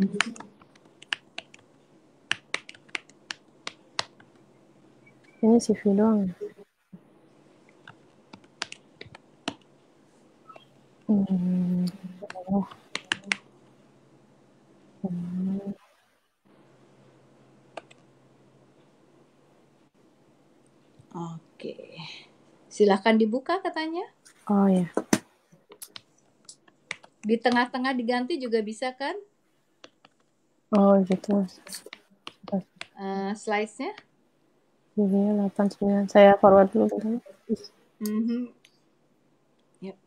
Ini CV doang. Oh. Oke. Silahkan dibuka katanya. Oh ya. Di tengah-tengah diganti juga bisa kan? Oh gitu. Slides-nya. CV-nya 89. Saya forward dulu. Yep.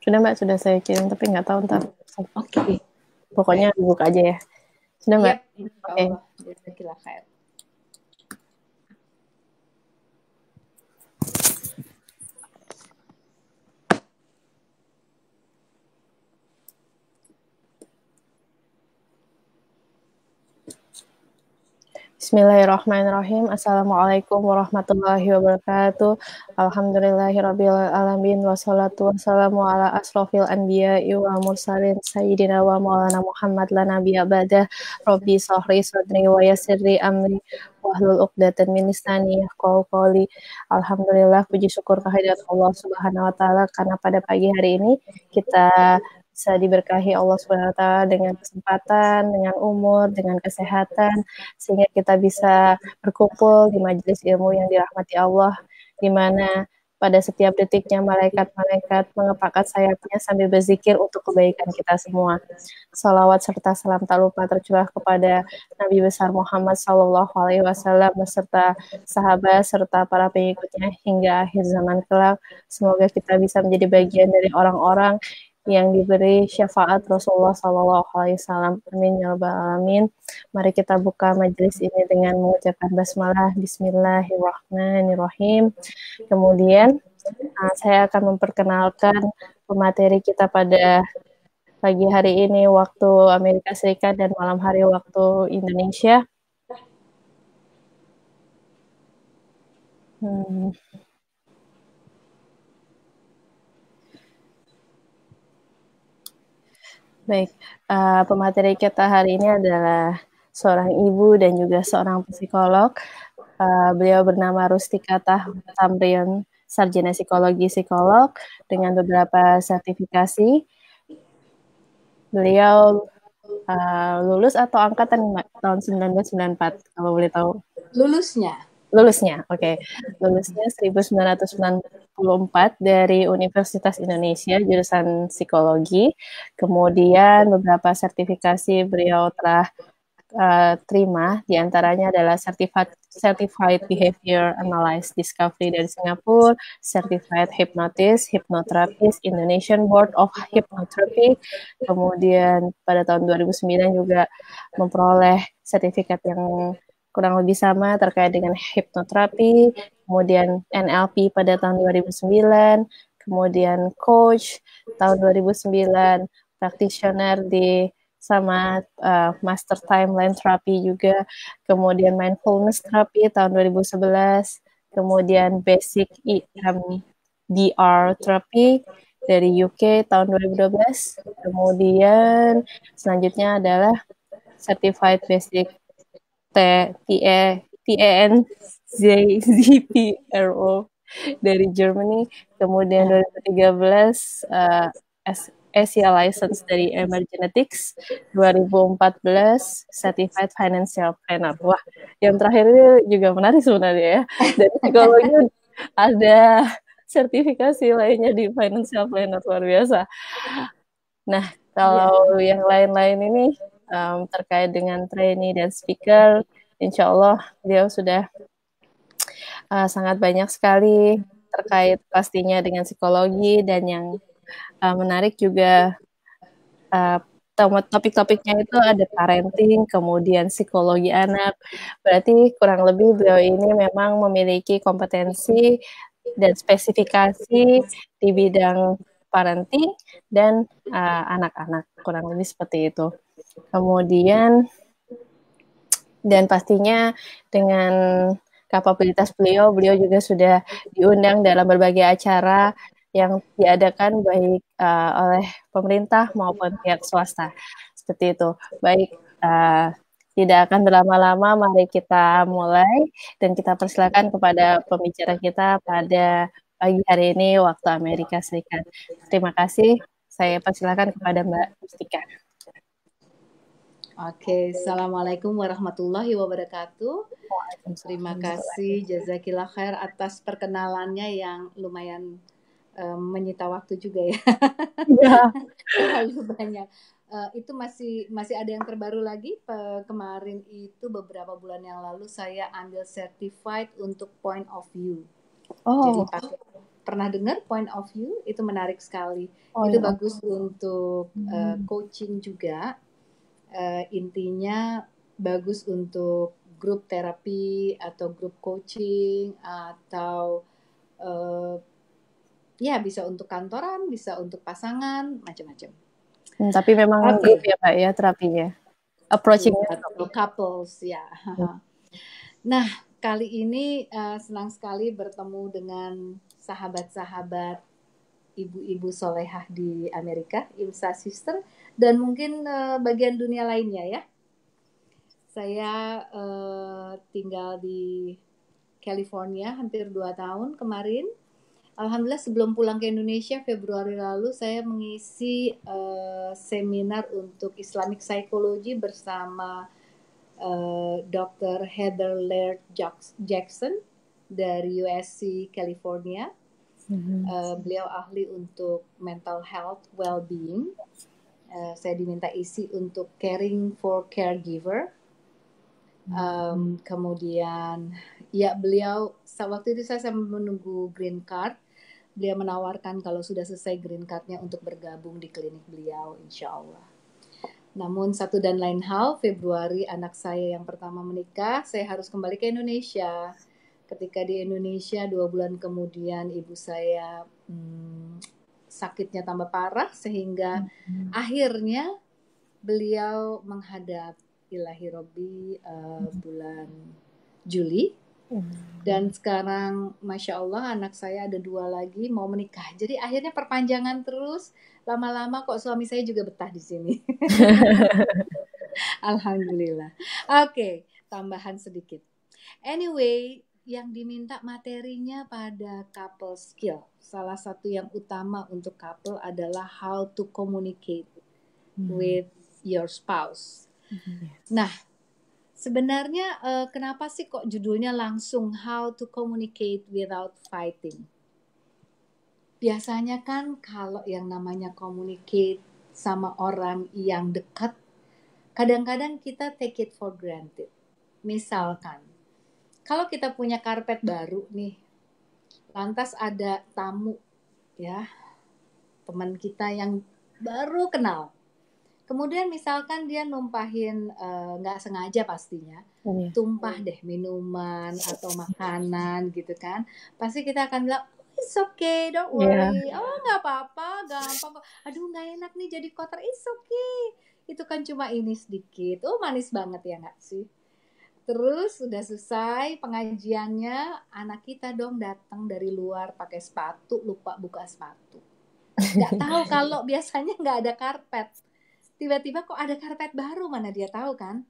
Sudah Mbak, sudah saya kirim tapi nggak tahu ntar. Oke. Pokoknya dibuka aja ya. Sudah Mbak? Yep, insya Oke. Allah. Jazakallah khair. Bismillahirrahmanirrahim. Assalamualaikum warahmatullahi wabarakatuh. Alhamdulillahirabbil alamin wassalatu wassalamu ala asrofil anbiya'i wal mursalin sayyidina wa maulana Muhammad la nabiyya ba'dah. Rabbi shrah sadri wa yassir li amri wahlul 'uqdatam min lisani yafqahu qawli. Alhamdulillah, puji syukur kehadirat Allah Subhanahu wa taala karena pada pagi hari ini kita bisa diberkahi Allah Subhanahu wa taala dengan kesempatan, dengan umur, dengan kesehatan, sehingga kita bisa berkumpul di majelis ilmu yang dirahmati Allah, di mana pada setiap detiknya malaikat-malaikat mengepakkan sayapnya sambil berzikir untuk kebaikan kita semua. Salawat serta salam tak lupa tercurah kepada Nabi besar Muhammad SAW beserta sahabat serta para pengikutnya hingga akhir zaman kelak. Semoga kita bisa menjadi bagian dari orang-orang yang diberi syafaat Rasulullah SAW. Amin ya rabbal alamin. Mari kita buka majelis ini dengan mengucapkan basmalah. Bismillahirrahmanirrahim. Kemudian saya akan memperkenalkan pemateri kita pada pagi hari ini waktu Amerika Serikat dan malam hari waktu Indonesia. Baik, pemateri kita hari ini adalah seorang ibu dan juga seorang psikolog. Beliau bernama Rustika Tamrion, sarjana psikologi psikolog dengan beberapa sertifikasi. Beliau lulus atau angkatan tahun 1994 kalau boleh tahu? Lulusnya, oke. Lulusnya 1994 dari Universitas Indonesia, jurusan psikologi. Kemudian beberapa sertifikasi beliau telah terima, diantaranya adalah Certified Behavior Analysis Discovery dari Singapura, Certified Hypnotherapist, Indonesian Board of Hypnotherapy. Kemudian pada tahun 2009 juga memperoleh sertifikat yang kurang lebih sama terkait dengan hipnoterapi, kemudian NLP pada tahun 2009, kemudian coach tahun 2009, practitioner di sama master timeline therapy juga, kemudian mindfulness therapy tahun 2011, kemudian basic EMDR therapy dari UK tahun 2012, kemudian selanjutnya adalah certified basic TENZPRO dari Germany, kemudian 2013 Asia License dari Emergenetics, 2014 Certified Financial Planner. Wah, yang terakhir ini juga menarik sebenarnya ya. Dari psikologi ada sertifikasi lainnya di Financial Planner, luar biasa. Nah, kalau yang lain-lain ini terkait dengan trainee dan speaker, insya Allah beliau sudah sangat banyak sekali terkait pastinya dengan psikologi, dan yang menarik juga topik-topiknya itu ada parenting, kemudian psikologi anak. Berarti kurang lebih beliau ini memang memiliki kompetensi dan spesifikasi di bidang parenting dan anak-anak, kurang lebih seperti itu. Kemudian dan pastinya dengan kapabilitas beliau juga sudah diundang dalam berbagai acara yang diadakan baik oleh pemerintah maupun pihak swasta. Seperti itu. Baik, tidak akan berlama-lama, mari kita mulai dan kita persilakan kepada pembicara kita pada pagi hari ini waktu Amerika Serikat. Terima kasih. Saya persilakan kepada Mbak Mustika. Oke, Assalamualaikum warahmatullahi wabarakatuh. Terima kasih Jazakillah Khair atas perkenalannya yang lumayan menyita waktu juga ya. Terlalu banyak. Itu masih ada yang terbaru lagi. Kemarin itu beberapa bulan yang lalu saya ambil certified untuk point of view. Jadi pernah dengar point of view? Itu menarik sekali. Itu bagus untuk coaching juga. Intinya bagus untuk grup terapi atau grup coaching atau ya bisa untuk kantoran, bisa untuk pasangan, macam-macam. Tapi memang grup ya Pak ya terapinya. Approaching-nya atau couples ya. Nah, kali ini senang sekali bertemu dengan sahabat-sahabat ibu-ibu solehah di Amerika, IMSA Sister, dan mungkin bagian dunia lainnya ya. Saya tinggal di California hampir 2 tahun kemarin. Alhamdulillah sebelum pulang ke Indonesia Februari lalu saya mengisi seminar untuk Islamic Psychology bersama Dr. Heather Laird Jackson dari USC California. Beliau ahli untuk mental health well-being. Saya diminta isi untuk caring for caregiver. Kemudian ya beliau waktu itu saya menunggu green card. Beliau menawarkan kalau sudah selesai green cardnya untuk bergabung di klinik beliau, insya Allah. Namun satu dan lain hal, Februari anak saya yang pertama menikah, saya harus kembali ke Indonesia. Ketika di Indonesia 2 bulan kemudian ibu saya sakitnya tambah parah sehingga akhirnya beliau menghadap Ilahi Robbi bulan Juli. Dan sekarang Masya Allah anak saya ada 2 lagi mau menikah. Jadi akhirnya perpanjangan terus. Lama-lama kok suami saya juga betah di sini. Alhamdulillah. Oke, tambahan sedikit. Anyway, yang diminta materinya pada couple skill. Salah satu yang utama untuk couple adalah how to communicate with your spouse. Nah, sebenarnya kenapa sih kok judulnya langsung How to Communicate Without Fighting? Biasanya kan kalau yang namanya communicate sama orang yang dekat, kadang-kadang kita take it for granted. Misalkan, kalau kita punya karpet baru nih, lantas ada tamu ya, teman kita yang baru kenal. Kemudian misalkan dia numpahin nggak sengaja pastinya, tumpah deh minuman atau makanan gitu kan. Pasti kita akan bilang, it's okay, don't worry. Oh nggak apa-apa, gampang kok. Aduh nggak enak nih jadi kotor, it's okay. Itu kan cuma ini sedikit. Oh manis banget ya nggak sih? Terus udah selesai pengajiannya, anak kita dong datang dari luar pakai sepatu, lupa buka sepatu. Nggak tahu kalau biasanya nggak ada karpet. Tiba-tiba kok ada karpet baru, mana dia tahu kan?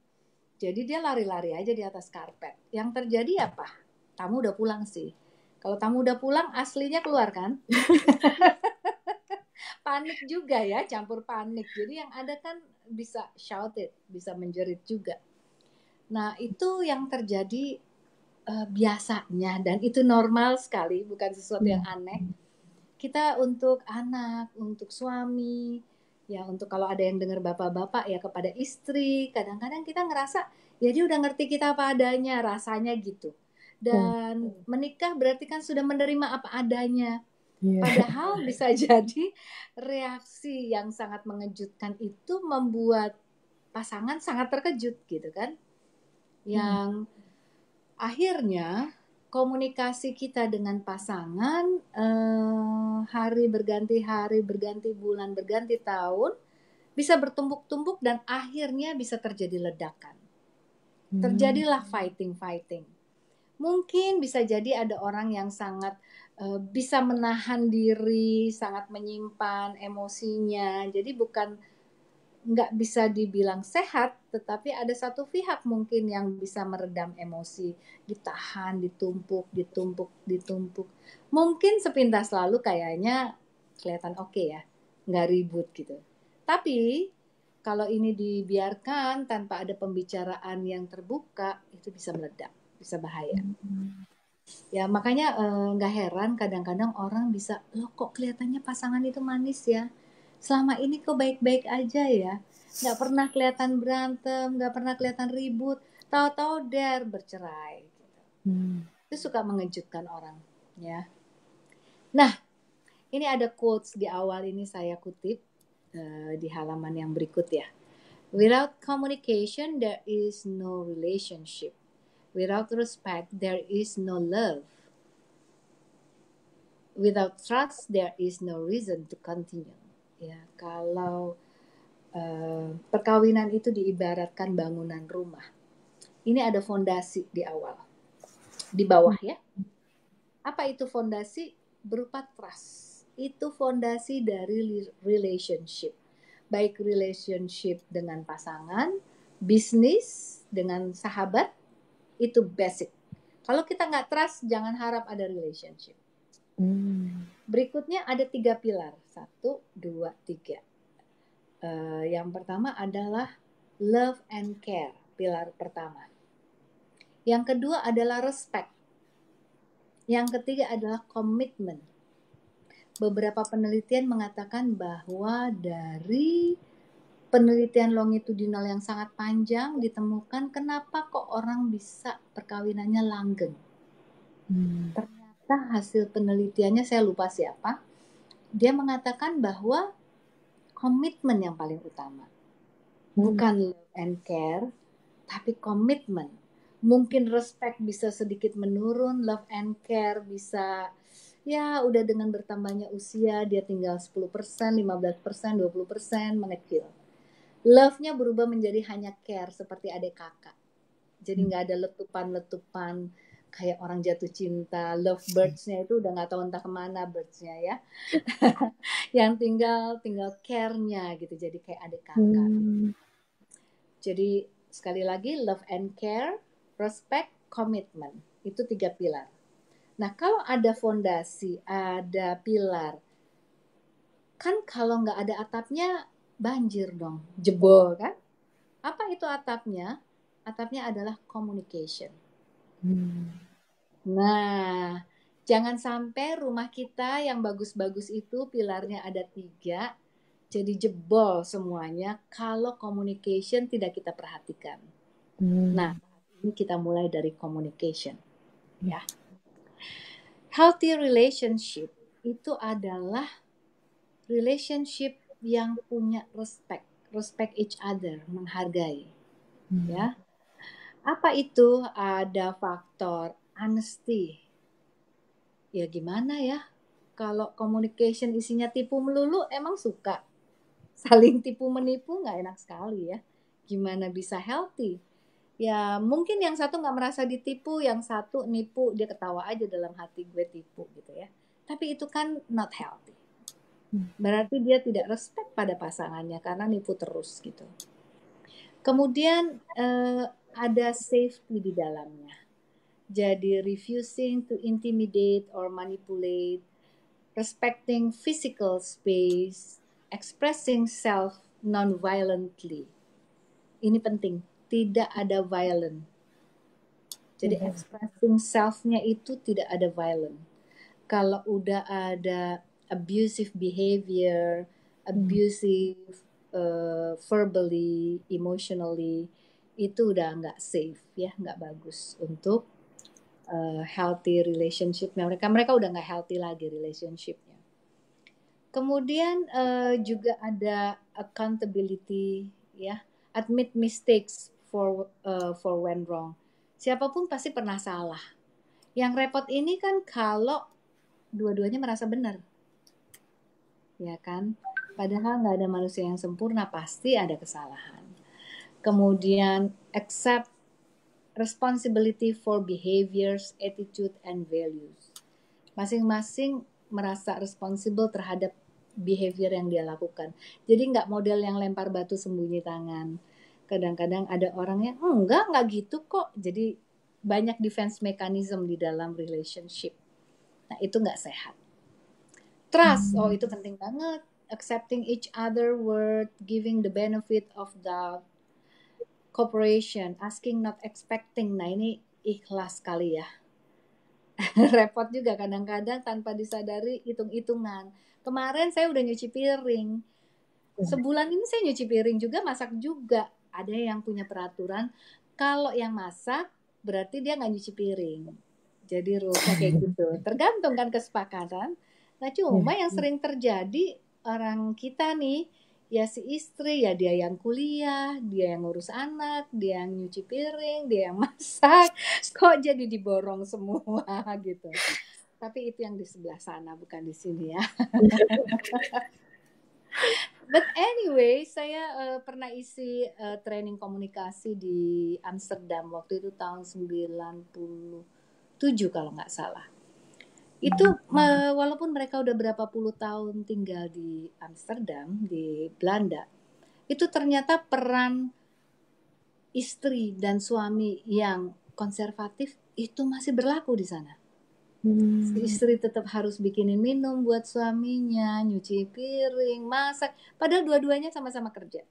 Jadi dia lari-lari aja di atas karpet. Yang terjadi apa? Tamu udah pulang sih. Kalau tamu udah pulang, aslinya keluar kan? Panik juga ya, campur panik. Jadi yang ada kan bisa shouted, bisa menjerit juga. Nah itu yang terjadi biasanya dan itu normal sekali, bukan sesuatu yang aneh. Kita untuk anak, untuk suami, ya untuk kalau ada yang dengar bapak-bapak ya kepada istri, kadang-kadang kita ngerasa ya dia udah ngerti kita apa adanya, rasanya gitu. Dan menikah berarti kan sudah menerima apa adanya. Padahal bisa jadi reaksi yang sangat mengejutkan itu membuat pasangan sangat terkejut gitu kan. Yang akhirnya komunikasi kita dengan pasangan hari berganti hari, berganti bulan, berganti tahun bisa bertumpuk-tumpuk dan akhirnya bisa terjadi ledakan. Terjadilah fighting. Mungkin bisa jadi ada orang yang sangat bisa menahan diri, sangat menyimpan emosinya. Jadi bukan nggak bisa dibilang sehat, tetapi ada satu pihak mungkin yang bisa meredam emosi, ditahan, ditumpuk, ditumpuk, ditumpuk. Mungkin sepintas lalu kayaknya kelihatan oke ya, nggak ribut gitu. Tapi kalau ini dibiarkan tanpa ada pembicaraan yang terbuka, itu bisa meledak, bisa bahaya. Ya makanya nggak heran kadang-kadang orang bisa, loh kok kelihatannya pasangan itu manis ya, selama ini kok baik-baik aja ya, nggak pernah kelihatan berantem, nggak pernah kelihatan ribut, tahu-tahu bercerai. Itu suka mengejutkan orang, ya. Nah, ini ada quotes di awal ini saya kutip di halaman yang berikut ya. Without communication, there is no relationship. Without respect, there is no love. Without trust, there is no reason to continue. Ya, kalau perkawinan itu diibaratkan bangunan rumah. Ini ada fondasi di awal, di bawah ya. Apa itu fondasi? Berupa trust. Itu fondasi dari relationship. Baik relationship dengan pasangan, bisnis, dengan sahabat, itu basic. Kalau kita nggak trust, jangan harap ada relationship. Berikutnya ada 3 pilar. 1, 2, 3. Yang pertama adalah love and care, pilar pertama. Yang kedua adalah respect. Yang ketiga adalah komitmen. Beberapa penelitian mengatakan bahwa dari penelitian longitudinal yang sangat panjang ditemukan kenapa kok orang bisa perkawinannya langgeng. Ternyata hasil penelitiannya, saya lupa siapa, dia mengatakan bahwa komitmen yang paling utama. Bukan love and care, tapi komitmen. Mungkin respect bisa sedikit menurun, love and care bisa, ya udah dengan bertambahnya usia dia tinggal 10%, 15%, 20% mengecil. Love-nya berubah menjadi hanya care seperti adik kakak. Jadi nggak ada letupan-letupan kayak orang jatuh cinta. Love birds-nya itu udah nggak tahu entah kemana birds-nya ya. Yang tinggal care-nya gitu, jadi kayak adik kakak. Jadi sekali lagi love and care, respect, commitment. Itu 3 pilar. Nah kalau ada fondasi, ada pilar, kan kalau nggak ada atapnya banjir dong, jebol kan? Apa itu atapnya? Atapnya adalah communication. Nah, jangan sampai rumah kita yang bagus-bagus itu pilarnya ada 3, jadi jebol semuanya kalau communication tidak kita perhatikan. Nah, ini kita mulai dari communication. Ya. Healthy relationship itu adalah relationship yang punya respect each other, menghargai. Ya. Apa itu? Ada faktor honesty. Ya gimana ya? Kalau communication isinya tipu melulu, emang suka saling tipu menipu, nggak enak sekali ya. Gimana bisa healthy? Ya mungkin yang satu nggak merasa ditipu, yang satu nipu, dia ketawa aja dalam hati, gue tipu gitu ya. Tapi itu kan not healthy. Berarti dia tidak respect pada pasangannya karena nipu terus gitu. Kemudian ada safety di dalamnya. Jadi refusing to intimidate or manipulate, respecting physical space, expressing self non-violently. Ini penting, tidak ada violent. Jadi expressing self-nya itu tidak ada violent. Kalau udah ada abusive behavior, abusive verbally, emotionally, itu udah nggak safe ya, nggak bagus untuk healthy relationship-nya. Mereka udah nggak healthy lagi relationship-nya. Kemudian juga ada accountability ya, admit mistakes for when wrong. Siapapun pasti pernah salah. Yang repot ini kan kalau dua-duanya merasa benar, ya kan? Padahal nggak ada manusia yang sempurna, pasti ada kesalahan. Kemudian accept responsibility for behaviors, attitude, and values. Masing-masing merasa responsible terhadap behavior yang dia lakukan. Jadi nggak model yang lempar batu sembunyi tangan. Kadang-kadang ada orang yang enggak gitu kok. Jadi banyak defense mechanism di dalam relationship. Nah itu nggak sehat. Trust, oh itu penting banget. Accepting each other worth, giving the benefit of the cooperation, asking not expecting. Nah ini ikhlas kali ya. Repot juga kadang-kadang tanpa disadari hitung-hitungan. Kemarin saya udah nyuci piring. Sebulan ini saya nyuci piring juga, masak juga. Ada yang punya peraturan, kalau yang masak berarti dia nggak nyuci piring. Jadi rulesnya kayak gitu. Tergantung kan kesepakatan. Nah cuma yang sering terjadi orang kita nih, ya si istri, ya dia yang kuliah, dia yang ngurus anak, dia yang nyuci piring, dia yang masak, kok jadi diborong semua gitu. Tapi itu yang di sebelah sana, bukan di sini ya. But anyway, saya pernah isi training komunikasi di Amsterdam waktu itu tahun 97 kalau nggak salah. Itu walaupun mereka udah berapa puluh tahun tinggal di Amsterdam, di Belanda, itu ternyata peran istri dan suami yang konservatif itu masih berlaku di sana. Si istri tetap harus bikinin minum buat suaminya, nyuci piring, masak, padahal dua-duanya sama-sama kerja.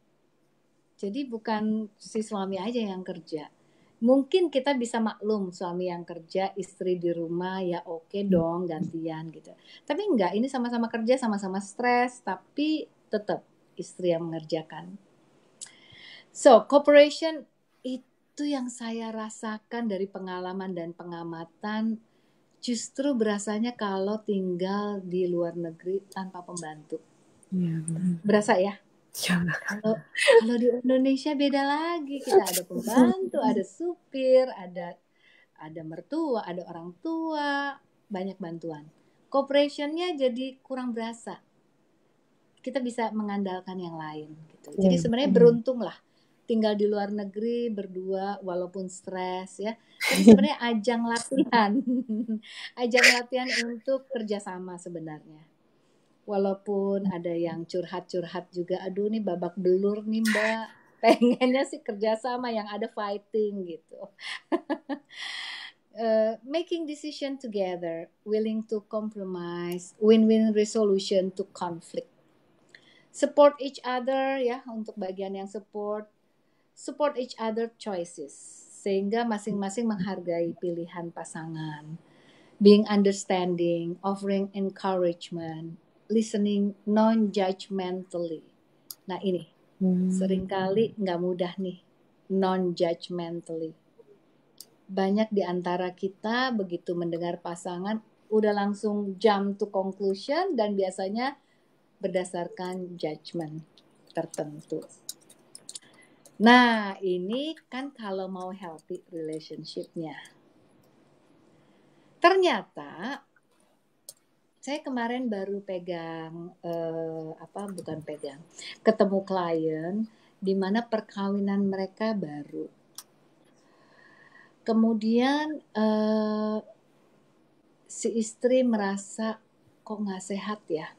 Jadi bukan si suami aja yang kerja. Mungkin kita bisa maklum suami yang kerja, istri di rumah, ya oke dong gantian gitu. Tapi enggak, ini sama-sama kerja, sama-sama stres, tapi tetap istri yang mengerjakan. So, cooperation itu yang saya rasakan dari pengalaman dan pengamatan, justru berasanya kalau tinggal di luar negeri tanpa pembantu. Berasa ya? Kalau di Indonesia beda lagi, kita ada pembantu, ada supir, ada mertua, ada orang tua, banyak bantuan. Cooperationnya jadi kurang berasa. Kita bisa mengandalkan yang lain gitu. Jadi sebenarnya beruntung lah tinggal di luar negeri berdua walaupun stres ya. Tapi sebenarnya ajang latihan, ajang latihan untuk kerjasama sebenarnya. Walaupun ada yang curhat-curhat juga, aduh nih babak belur nih mbak, pengennya sih kerjasama yang ada fighting gitu. Making decision together, willing to compromise, win-win resolution to conflict. Support each other ya, untuk bagian yang support each other choices, sehingga masing-masing menghargai pilihan pasangan. Being understanding, offering encouragement, listening non-judgmentally. Nah ini, seringkali nggak mudah nih, non-judgmentally. Banyak di antara kita begitu mendengar pasangan, udah langsung jump to conclusion dan biasanya berdasarkan judgment tertentu. Nah ini kan kalau mau healthy relationship-nya. Ternyata saya kemarin baru ketemu klien di mana perkawinan mereka baru. Kemudian si istri merasa kok nggak sehat ya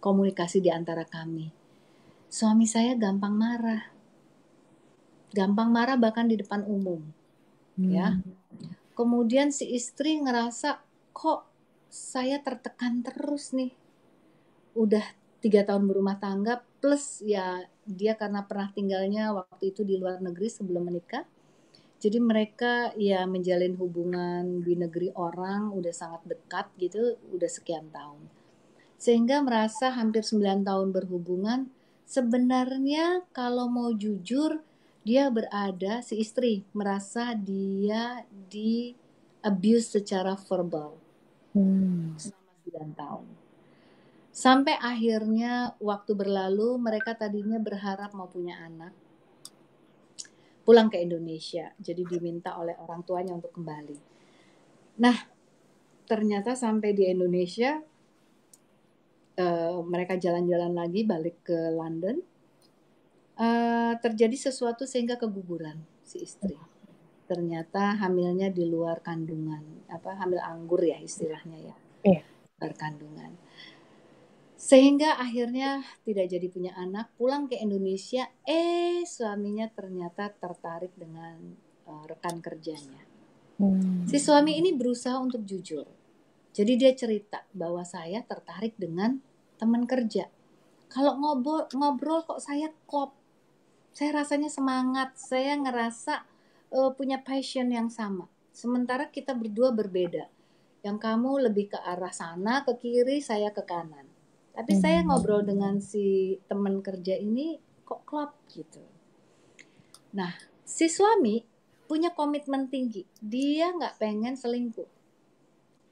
komunikasi di antara kami. Suami saya gampang marah bahkan di depan umum, ya. Kemudian si istri ngerasa kok saya tertekan terus nih, udah 3 tahun berumah tangga, plus ya dia karena pernah tinggalnya waktu itu di luar negeri sebelum menikah, jadi mereka ya menjalin hubungan di negeri orang udah sangat dekat gitu, udah sekian tahun, sehingga merasa hampir 9 tahun berhubungan, sebenarnya kalau mau jujur, dia si istri merasa dia di abuse secara verbal selama 9 tahun. Sampai akhirnya waktu berlalu, mereka tadinya berharap mau punya anak, pulang ke Indonesia, jadi diminta oleh orang tuanya untuk kembali. Nah, ternyata sampai di Indonesia, mereka jalan-jalan lagi balik ke London, terjadi sesuatu sehingga keguguran si istri. ternyata hamilnya di luar kandungan, hamil anggur ya istilahnya ya, Iya. luar kandungan. Sehingga akhirnya tidak jadi punya anak, pulang ke Indonesia, suaminya ternyata tertarik dengan rekan kerjanya. Si suami ini berusaha untuk jujur. Jadi dia cerita bahwa saya tertarik dengan teman kerja. Kalau ngobrol kok saya klop. Saya rasanya semangat, saya ngerasa punya passion yang sama. Sementara kita berdua berbeda. Yang kamu lebih ke arah sana, ke kiri, saya ke kanan. Tapi saya ngobrol dengan si teman kerja ini kok klop gitu. Nah, si suami punya komitmen tinggi. Dia nggak pengen selingkuh.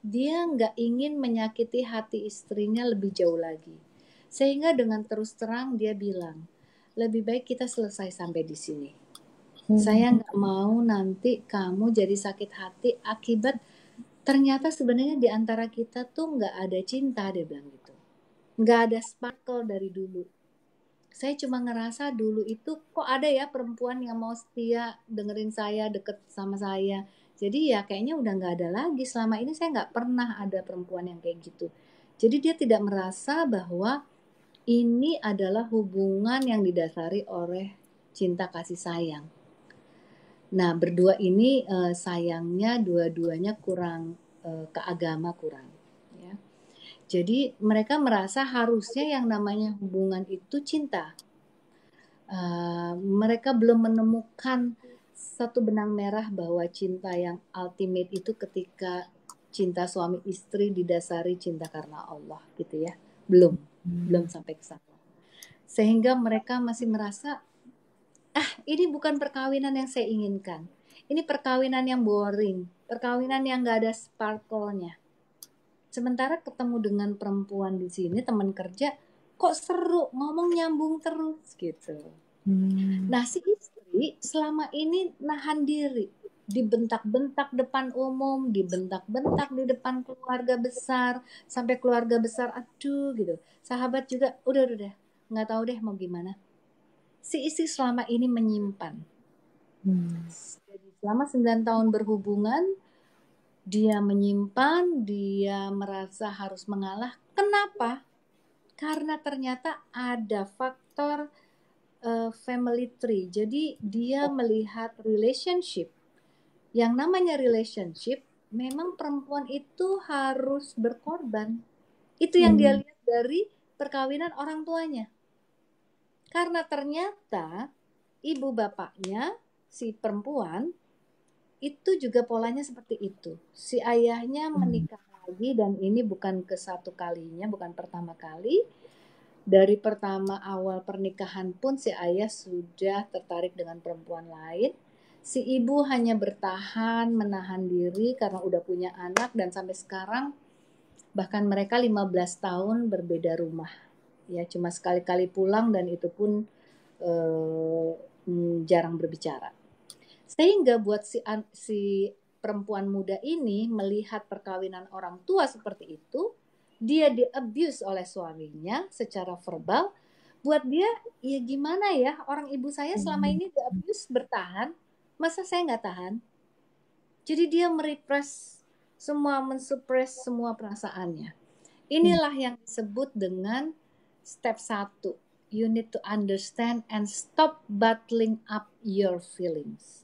Dia nggak ingin menyakiti hati istrinya lebih jauh lagi. Sehingga dengan terus terang dia bilang, lebih baik kita selesai sampai di sini. Saya nggak mau nanti kamu jadi sakit hati akibat ternyata sebenarnya di antara kita tuh nggak ada cinta, dia bilang gitu. Nggak ada sparkle dari dulu. Saya cuma ngerasa dulu itu kok ada ya perempuan yang mau setia dengerin saya, deket sama saya. Jadi ya kayaknya udah nggak ada lagi. Selama ini saya nggak pernah ada perempuan yang kayak gitu. Jadi dia tidak merasa bahwa ini adalah hubungan yang didasari oleh cinta kasih sayang. Nah, berdua ini sayangnya dua-duanya kurang ke agama kurang. Ya. Jadi mereka merasa harusnya yang namanya hubungan itu cinta. Mereka belum menemukan satu benang merah bahwa cinta yang ultimate itu ketika cinta suami istri didasari cinta karena Allah gitu ya. Belum sampai ke sana. Sehingga mereka masih merasa ini bukan perkawinan yang saya inginkan. Ini perkawinan yang boring, perkawinan yang gak ada sparkle-nya. Sementara ketemu dengan perempuan di sini, teman kerja, kok seru, ngomong nyambung terus gitu. Nah si istri selama ini nahan diri, dibentak-bentak depan umum, dibentak-bentak di depan keluarga besar, sampai keluarga besar aduh gitu. Sahabat juga udah, nggak tahu deh mau gimana. Si istri selama ini menyimpan. Jadi selama 9 tahun berhubungan, dia menyimpan, dia merasa harus mengalah. Kenapa? Karena ternyata ada faktor family tree. Jadi dia melihat relationship. Yang namanya relationship, memang perempuan itu harus berkorban. Itu yang dia lihat dari perkawinan orang tuanya. Karena ternyata ibu bapaknya si perempuan itu juga polanya seperti itu. Si ayahnya menikah lagi dan ini bukan ke satu kalinya, bukan pertama kali. Dari pertama awal pernikahan pun si ayah sudah tertarik dengan perempuan lain. Si ibu hanya bertahan, menahan diri karena udah punya anak dan sampai sekarang bahkan mereka 15 tahun berbeda rumah. Ya, cuma sekali-kali pulang dan itu pun jarang berbicara. Sehingga buat si perempuan muda ini melihat perkawinan orang tua seperti itu, dia di-abuse oleh suaminya secara verbal. Buat dia, ya gimana ya, orang ibu saya selama ini di-abuse bertahan, masa saya nggak tahan? Jadi dia mensuppress semua perasaannya. Inilah yang disebut dengan step 1. You need to understand and stop bottling up your feelings.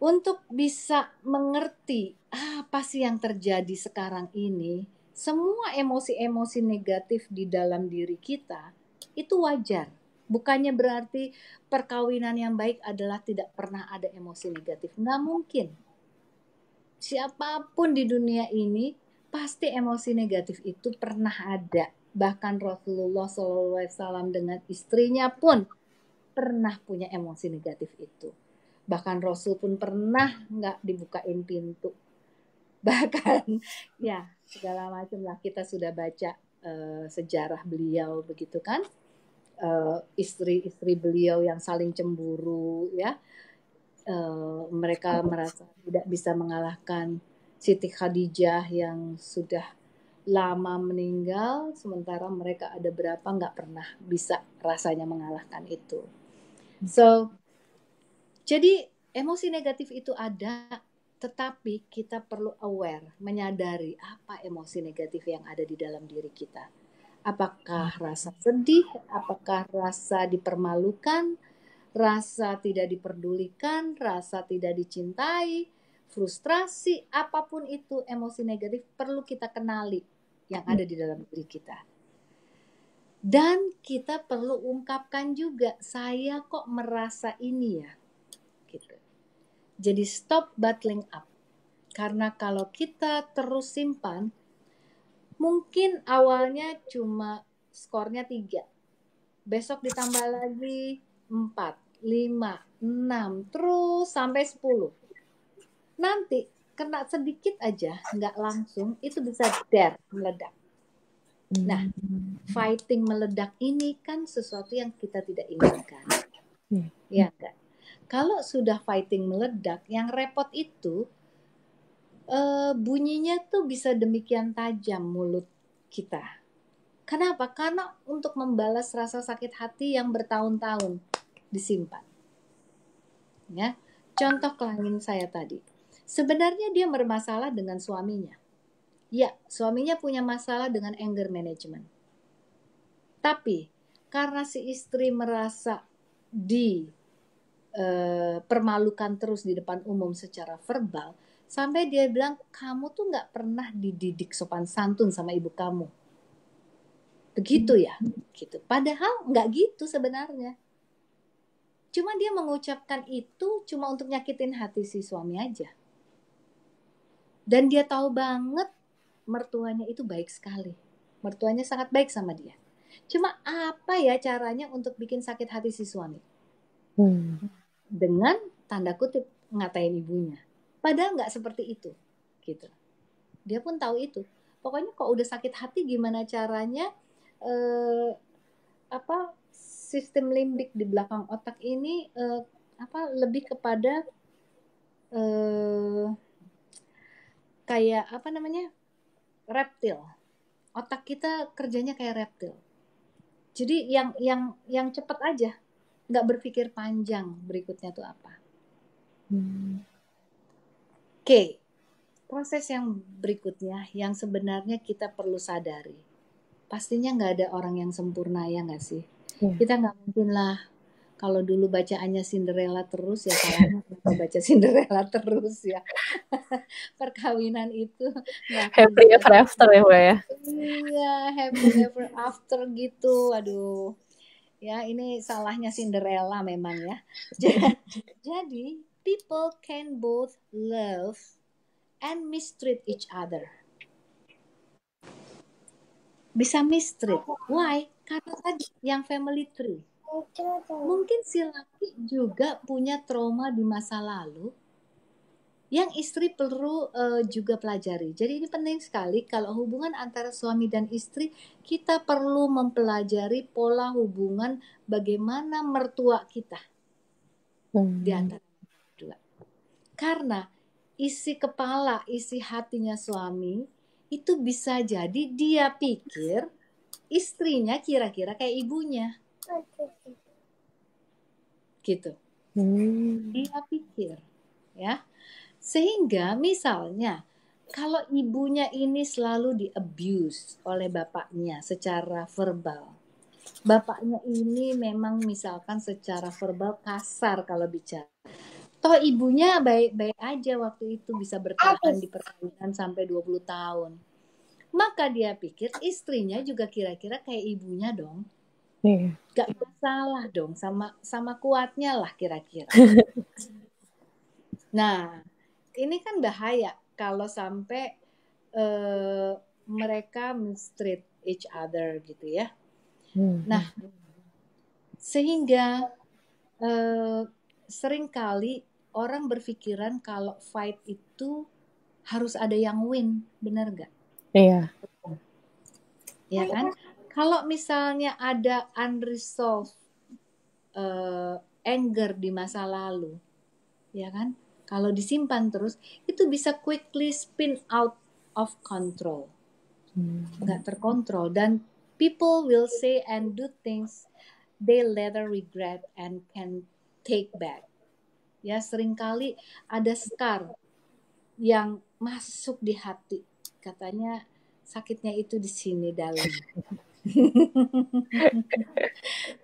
Untuk bisa mengerti apa sih yang terjadi sekarang ini, semua emosi-emosi negatif di dalam diri kita itu wajar. Bukannya berarti perkawinan yang baik adalah tidak pernah ada emosi negatif. Nggak mungkin. Siapapun di dunia ini pasti emosi negatif itu pernah ada. Bahkan Rasulullah SAW dengan istrinya pun pernah punya emosi negatif itu. Bahkan Rasul pun pernah nggak dibukain pintu. Bahkan ya segala macam lah, kita sudah baca sejarah beliau begitu kan. Istri-istri beliau yang saling cemburu ya. Mereka merasa tidak bisa mengalahkan Siti Khadijah yang sudah lama meninggal, sementara mereka ada berapa nggak pernah bisa rasanya mengalahkan itu. So, jadi emosi negatif itu ada, tetapi kita perlu aware, menyadari apa emosi negatif yang ada di dalam diri kita. Apakah rasa sedih, apakah rasa dipermalukan, rasa tidak diperdulikan, rasa tidak dicintai, frustrasi, apapun itu emosi negatif perlu kita kenali yang ada di dalam diri kita. Dan kita perlu ungkapkan juga, saya kok merasa ini ya, gitu. Jadi stop bottling up. Karena kalau kita terus simpan, mungkin awalnya cuma skornya 3. Besok ditambah lagi 4, 5, 6, terus sampai 10. Nanti kena sedikit aja, nggak langsung, itu bisa meledak. Nah, fighting meledak ini kan sesuatu yang kita tidak inginkan. Ya enggak? Kalau sudah fighting meledak, yang repot itu bunyinya tuh bisa demikian tajam mulut kita. Kenapa? Karena untuk membalas rasa sakit hati yang bertahun-tahun disimpan. Ya, contoh klien saya tadi. Sebenarnya dia bermasalah dengan suaminya. Ya, suaminya punya masalah dengan anger management. Tapi karena si istri merasa dipermalukan terus di depan umum secara verbal, sampai dia bilang, kamu tuh nggak pernah dididik sopan santun sama ibu kamu. Begitu ya, gitu. Padahal nggak gitu sebenarnya. Cuma dia mengucapkan itu cuma untuk nyakitin hati si suami aja. Dan dia tahu banget mertuanya itu baik sekali. Mertuanya sangat baik sama dia. Cuma apa ya caranya untuk bikin sakit hati si suami? Dengan tanda kutip ngatain ibunya. Padahal nggak seperti itu, gitu. Dia pun tahu itu. Pokoknya kok udah sakit hati gimana caranya sistem limbik di belakang otak ini lebih kepada kayak reptil. Otak kita kerjanya kayak reptil. Jadi yang cepat aja, nggak berpikir panjang berikutnya tuh apa. Oke. Proses yang berikutnya yang sebenarnya kita perlu sadari. Pastinya nggak ada orang yang sempurna, ya nggak sih? Kita nggak mungkin lah kalau dulu bacaannya Cinderella terus, ya salahnya kalau baca Cinderella terus ya. Perkawinan itu nggak akan Happy ever after ya Mbak ya? Iya, happy ever after gitu. Aduh, ya ini salahnya Cinderella memang ya. Jadi people can both love and mistreat each other. Bisa mistreat. Why? Karena tadi yang family tree. Mungkin si laki juga punya trauma di masa lalu yang istri perlu juga pelajari. Jadi ini penting sekali kalau hubungan antara suami dan istri, kita perlu mempelajari pola hubungan bagaimana mertua kita di antara berdua. Karena isi kepala, isi hatinya suami itu bisa jadi dia pikir istrinya kira-kira kayak ibunya. Gitu. Dia pikir, ya. Sehingga misalnya kalau ibunya ini selalu di-abuse oleh bapaknya secara verbal. Bapaknya ini memang misalkan secara verbal kasar kalau bicara. Toh ibunya baik-baik aja waktu itu bisa bertahan di perkawinan sampai 20 tahun. Maka dia pikir istrinya juga kira-kira kayak ibunya dong. Gak masalah dong, sama kuatnya lah kira-kira. Nah, ini kan bahaya kalau sampai mereka mistreat each other gitu ya. Nah, sehingga seringkali orang berpikiran kalau fight itu harus ada yang win, benar gak? Iya. Ya kan? Kalau misalnya ada unresolved anger di masa lalu, ya kan? Kalau disimpan terus, itu bisa quickly spin out of control. Nggak terkontrol. Dan people will say and do things they later regret and can take back. Ya, seringkali ada scar yang masuk di hati. Katanya sakitnya itu di sini dalam.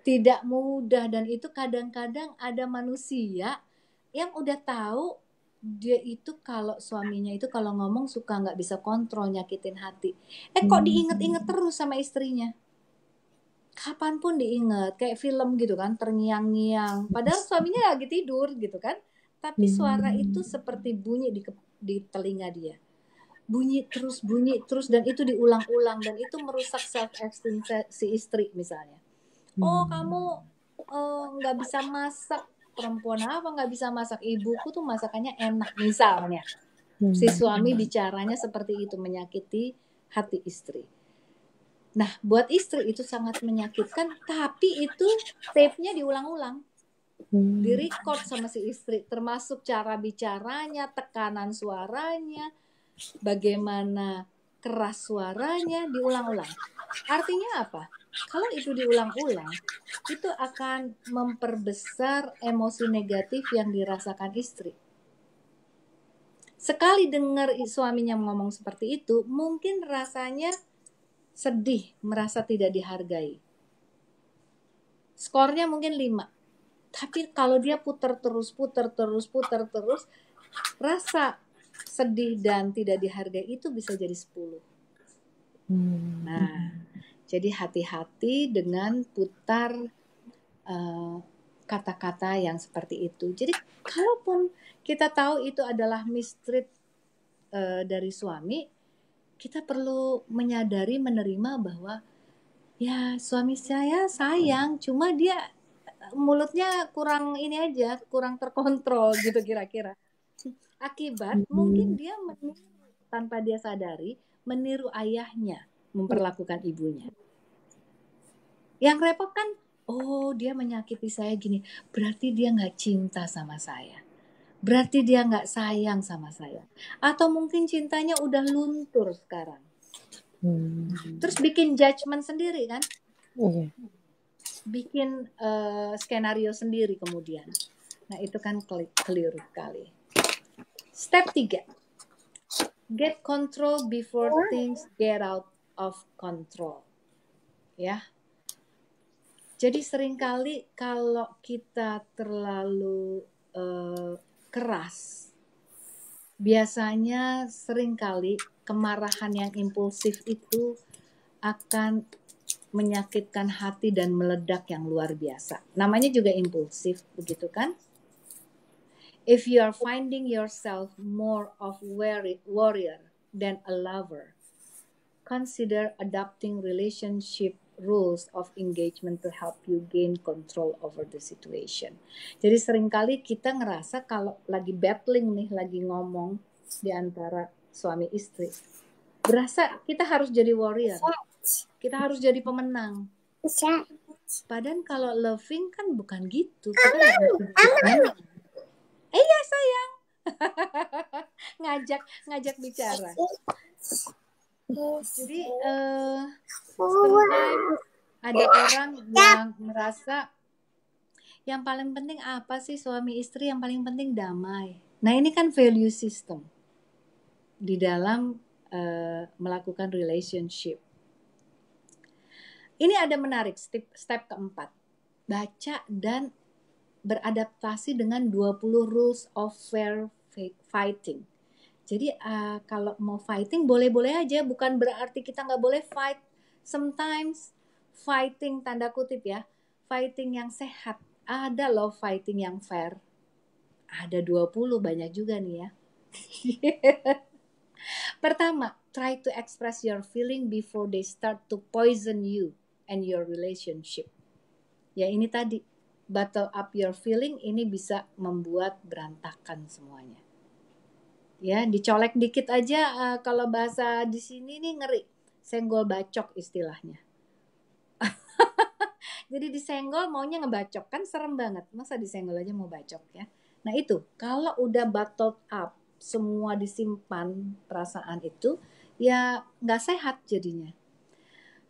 Tidak mudah, dan itu kadang-kadang ada manusia yang udah tahu dia itu kalau suaminya itu kalau ngomong suka nggak bisa kontrol, nyakitin hati. Kok diinget-inget terus sama istrinya? Kapanpun diinget, kayak film gitu kan, terngiang-ngiang. Padahal suaminya lagi tidur gitu kan. Tapi suara itu seperti bunyi di telinga dia. Bunyi terus, dan itu diulang-ulang, dan itu merusak self-esteem si istri misalnya. Oh, kamu nggak bisa masak. Perempuan apa nggak bisa masak? Ibuku tuh masakannya enak misalnya. Si suami bicaranya seperti itu, menyakiti hati istri. Nah, buat istri itu sangat menyakitkan, tapi itu tape-nya diulang-ulang, direcord sama si istri, termasuk cara bicaranya, tekanan suaranya, bagaimana keras suaranya, diulang-ulang. Artinya apa? Kalau itu diulang-ulang, itu akan memperbesar emosi negatif yang dirasakan istri. Sekali dengar suaminya ngomong seperti itu, mungkin rasanya sedih, merasa tidak dihargai. Skornya mungkin 5. Tapi kalau dia putar terus, rasa sedih dan tidak dihargai itu bisa jadi 10. Nah, jadi hati-hati dengan putar kata-kata yang seperti itu. Jadi kalaupun kita tahu itu adalah mistreat dari suami, kita perlu menyadari, menerima bahwa ya suami saya sayang, cuma dia mulutnya kurang ini aja, kurang terkontrol gitu kira-kira. Akibat mungkin dia meniru, tanpa dia sadari, meniru ayahnya memperlakukan ibunya. Yang repot kan, oh dia menyakiti saya gini, berarti dia nggak cinta sama saya. Berarti dia nggak sayang sama saya. Atau mungkin cintanya udah luntur sekarang. Terus bikin judgement sendiri kan? Bikin skenario sendiri kemudian. Nah itu kan keliru sekali. Step 3. Get control before things get out of control. Ya. Jadi seringkali kalau kita terlalu keras, biasanya seringkali kemarahan yang impulsif itu akan menyakitkan hati dan meledak yang luar biasa. Namanya juga impulsif, begitu kan? If you are finding yourself more of warrior than a lover, consider adopting relationship rules of engagement to help you gain control over the situation. Jadi seringkali kita ngerasa kalau lagi battling nih, lagi ngomong di antara suami istri, berasa kita harus jadi warrior, kita harus jadi pemenang. Padahal kalau loving kan bukan gitu. Iya sayang. ngajak bicara. Jadi sometimes ada orang yang merasa yang paling penting apa sih suami istri, yang paling penting damai. Nah ini kan value system di dalam melakukan relationship. Ini ada menarik, step keempat. Baca dan beradaptasi dengan 20 rules of fair fighting. Jadi kalau mau fighting boleh-boleh aja, bukan berarti kita nggak boleh fight. Sometimes fighting tanda kutip ya, fighting yang sehat. Ada loh fighting yang fair. Ada 20, banyak juga nih ya. Pertama, try to express your feeling before they start to poison you and your relationship. Ya ini tadi, bottle up your feeling ini bisa membuat berantakan semuanya. Ya, dicolek dikit aja kalau bahasa di sini nih ngeri. Senggol bacok istilahnya. Jadi disenggol maunya ngebacok, kan serem banget. Masa disenggol aja mau bacok ya. Nah itu, kalau udah bottled up, semua disimpan perasaan itu, ya nggak sehat jadinya.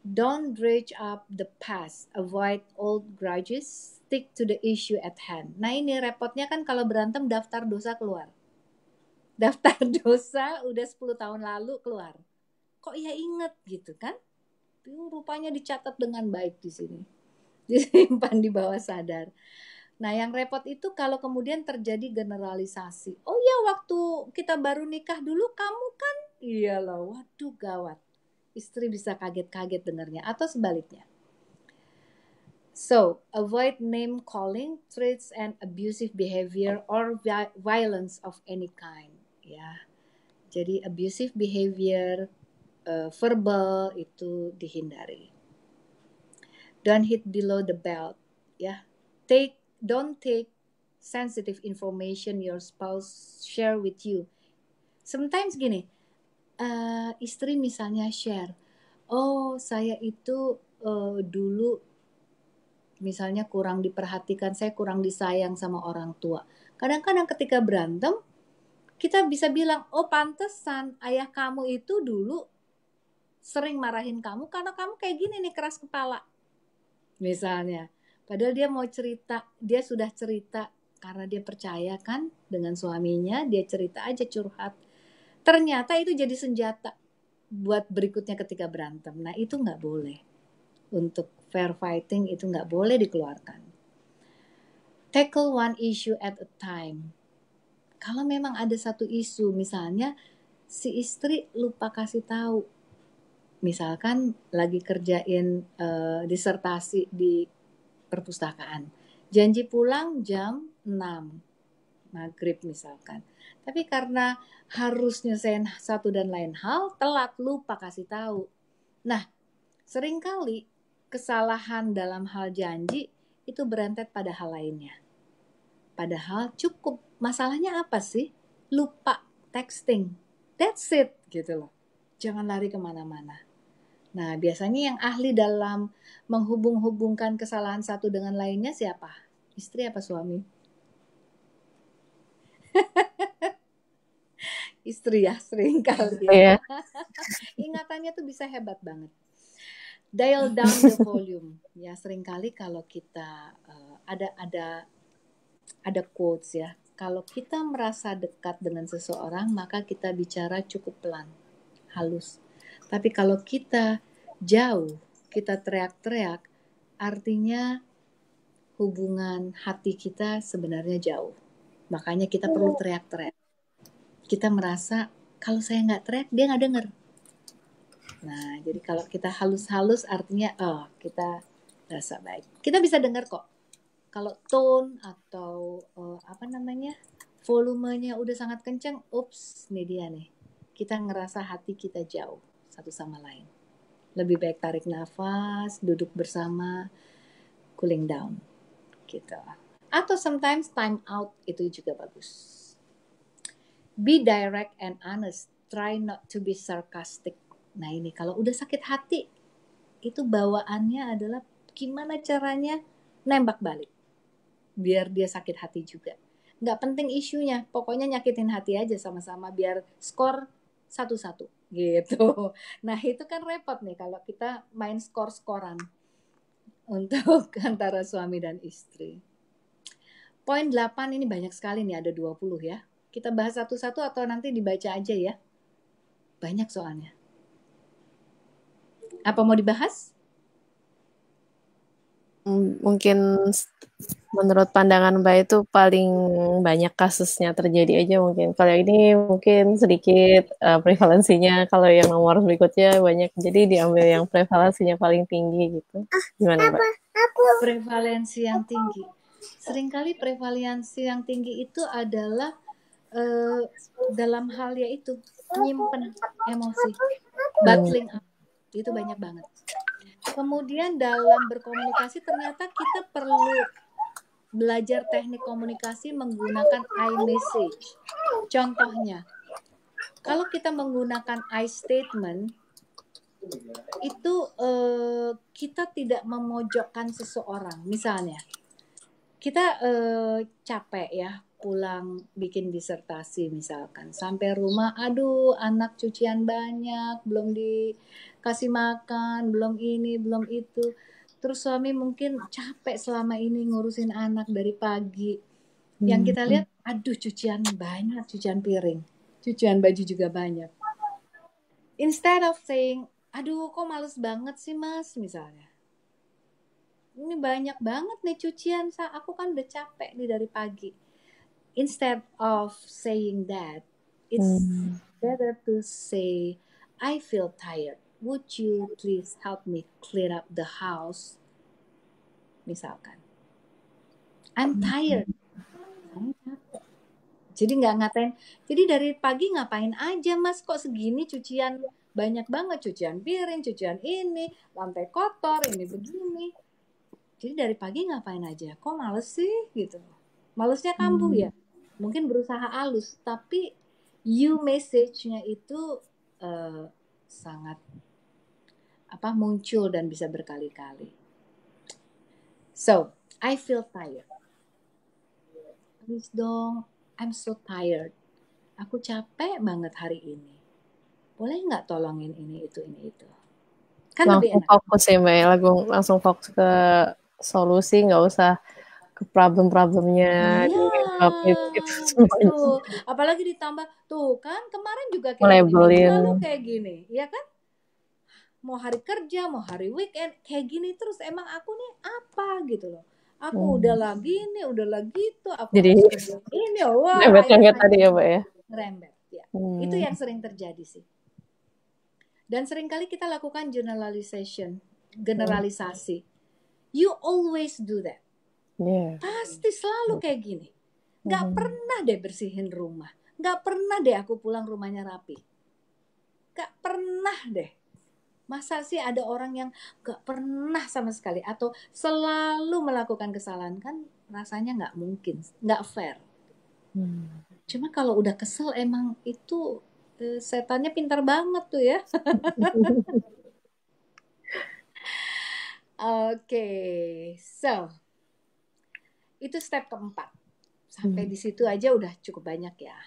Don't dredge up the past, avoid old grudges, stick to the issue at hand. Nah ini repotnya kan kalau berantem daftar dosa keluar. Daftar dosa udah 10 tahun lalu keluar. Kok ya inget gitu kan? Rupanya dicatat dengan baik di sini. Disimpan di bawah sadar. Nah yang repot itu kalau kemudian terjadi generalisasi. Oh ya waktu kita baru nikah dulu kamu kan, iyalah waduh gawat. Istri bisa kaget-kaget dengarnya atau sebaliknya. So, avoid name calling, threats and abusive behavior or violence of any kind. Ya, jadi abusive behavior, verbal itu dihindari. Don't hit below the belt. Ya, don't take sensitive information your spouse share with you. Sometimes gini, istri misalnya share, oh saya itu dulu misalnya kurang diperhatikan, saya kurang disayang sama orang tua. Kadang-kadang ketika berantem, kita bisa bilang, oh pantesan ayah kamu itu dulu sering marahin kamu karena kamu kayak gini nih, keras kepala. Misalnya, padahal dia mau cerita, dia sudah cerita karena dia percaya kan dengan suaminya, dia cerita aja curhat. Ternyata itu jadi senjata buat berikutnya ketika berantem. Nah itu nggak boleh. Untuk fair fighting itu nggak boleh dikeluarkan. Tackle one issue at a time. Kalau memang ada satu isu, misalnya si istri lupa kasih tahu, misalkan lagi kerjain disertasi di perpustakaan, janji pulang jam 6 maghrib misalkan, tapi karena harus nyelesain satu dan lain hal, telat, lupa kasih tahu. Nah, seringkali kesalahan dalam hal janji itu berentet pada hal lainnya. Padahal cukup, masalahnya apa sih? Lupa texting. That's it gitu loh. Jangan lari kemana-mana. Nah biasanya yang ahli dalam menghubung-hubungkan kesalahan satu dengan lainnya siapa? Istri apa suami? Istri ya, sering kali ya. Ingatannya tuh bisa hebat banget. Dial down the volume. Ya seringkali kalau kita ada quotes ya. Kalau kita merasa dekat dengan seseorang, maka kita bicara cukup pelan, halus. Tapi kalau kita jauh, kita teriak-teriak, artinya hubungan hati kita sebenarnya jauh. Makanya kita perlu teriak-teriak. Kita merasa kalau saya nggak teriak, dia nggak denger. Nah, jadi kalau kita halus-halus artinya, oh kita rasa baik. Kita bisa dengar kok. Kalau tone atau volumenya udah sangat kencang, ups, nih dia nih. Kita ngerasa hati kita jauh satu sama lain. Lebih baik tarik nafas, duduk bersama, cooling down, gitu. Atau sometimes time out itu juga bagus. Be direct and honest. Try not to be sarcastic. Nah ini kalau udah sakit hati, itu bawaannya adalah gimana caranya nembak balik. Biar dia sakit hati juga. Nggak penting isunya, pokoknya nyakitin hati aja sama-sama biar skor 1-1 gitu. Nah itu kan repot nih kalau kita main skor-skoran untuk antara suami dan istri. Poin 8 ini banyak sekali nih, ada 20 ya. Kita bahas satu-satu atau nanti dibaca aja ya. Banyak soalnya. Apa mau dibahas? Mungkin menurut pandangan Mbak itu paling banyak kasusnya terjadi aja mungkin. Kalau ini mungkin sedikit prevalensinya, kalau yang nomor berikutnya banyak. Jadi diambil yang prevalensinya paling tinggi gitu. Gimana Mbak? Prevalensi yang tinggi. Seringkali prevalensi yang tinggi itu adalah dalam hal yaitu nyimpen emosi, bottling up, itu banyak banget. Kemudian dalam berkomunikasi ternyata kita perlu belajar teknik komunikasi menggunakan I message. Contohnya, kalau kita menggunakan I statement, itu kita tidak memojokkan seseorang. Misalnya, kita capek ya, pulang bikin disertasi misalkan, sampai rumah, aduh anak cucian banyak, belum dikasih makan, belum ini, belum itu. Terus suami mungkin capek selama ini ngurusin anak dari pagi. Yang kita lihat, aduh cucian banyak, cucian piring, cucian baju juga banyak. Instead of saying, aduh kok males banget sih mas misalnya. Ini banyak banget nih cucian, aku kan udah capek nih dari pagi. Instead of saying that, it's better to say, I feel tired. Would you please help me clear up the house? Misalkan. I'm tired. Saya capek. Jadi nggak ngatain. Jadi dari pagi ngapain aja mas? Kok segini cucian? Banyak banget cucian piring, cucian ini, lantai kotor, ini begini. Jadi dari pagi ngapain aja? Kok males sih gitu? Malesnya kambuh ya? Mungkin berusaha halus, tapi you message-nya itu sangat muncul dan bisa berkali-kali. So, I feel tired. Please dong, I'm so tired. Aku capek banget hari ini. Boleh nggak tolongin ini, itu. Kan lebih Langsung enak. fokus ya Mbak ya, langsung fokus ke solusi, nggak usah ke problem-problemnya, Iya, itu semuanya. betul. Apalagi ditambah, tuh kan kemarin juga kayak gini, minggu Melabelin. lalu kayak gini, ya kan? Mau hari kerja, mau hari weekend, kayak gini terus, emang aku nih apa gitu loh. Aku udah lagi nih, udah lagi tuh, aku Jadi harus kerja ini, wah rembet-rembet akhirnya tadi ya Mbak ya. ngerembet. Ya. Itu yang sering terjadi sih. Dan seringkali kita lakukan generalisasi. You always do that. Yeah. Pasti selalu kayak gini. Gak pernah deh bersihin rumah. Gak pernah deh aku pulang rumahnya rapi. Gak pernah deh. Masa sih ada orang yang gak pernah sama sekali atau selalu melakukan kesalahan? Kan rasanya gak mungkin, gak fair. Cuma kalau udah kesel emang itu setannya pintar banget tuh ya. Oke, so itu step keempat. Sampai di situ aja udah cukup banyak ya.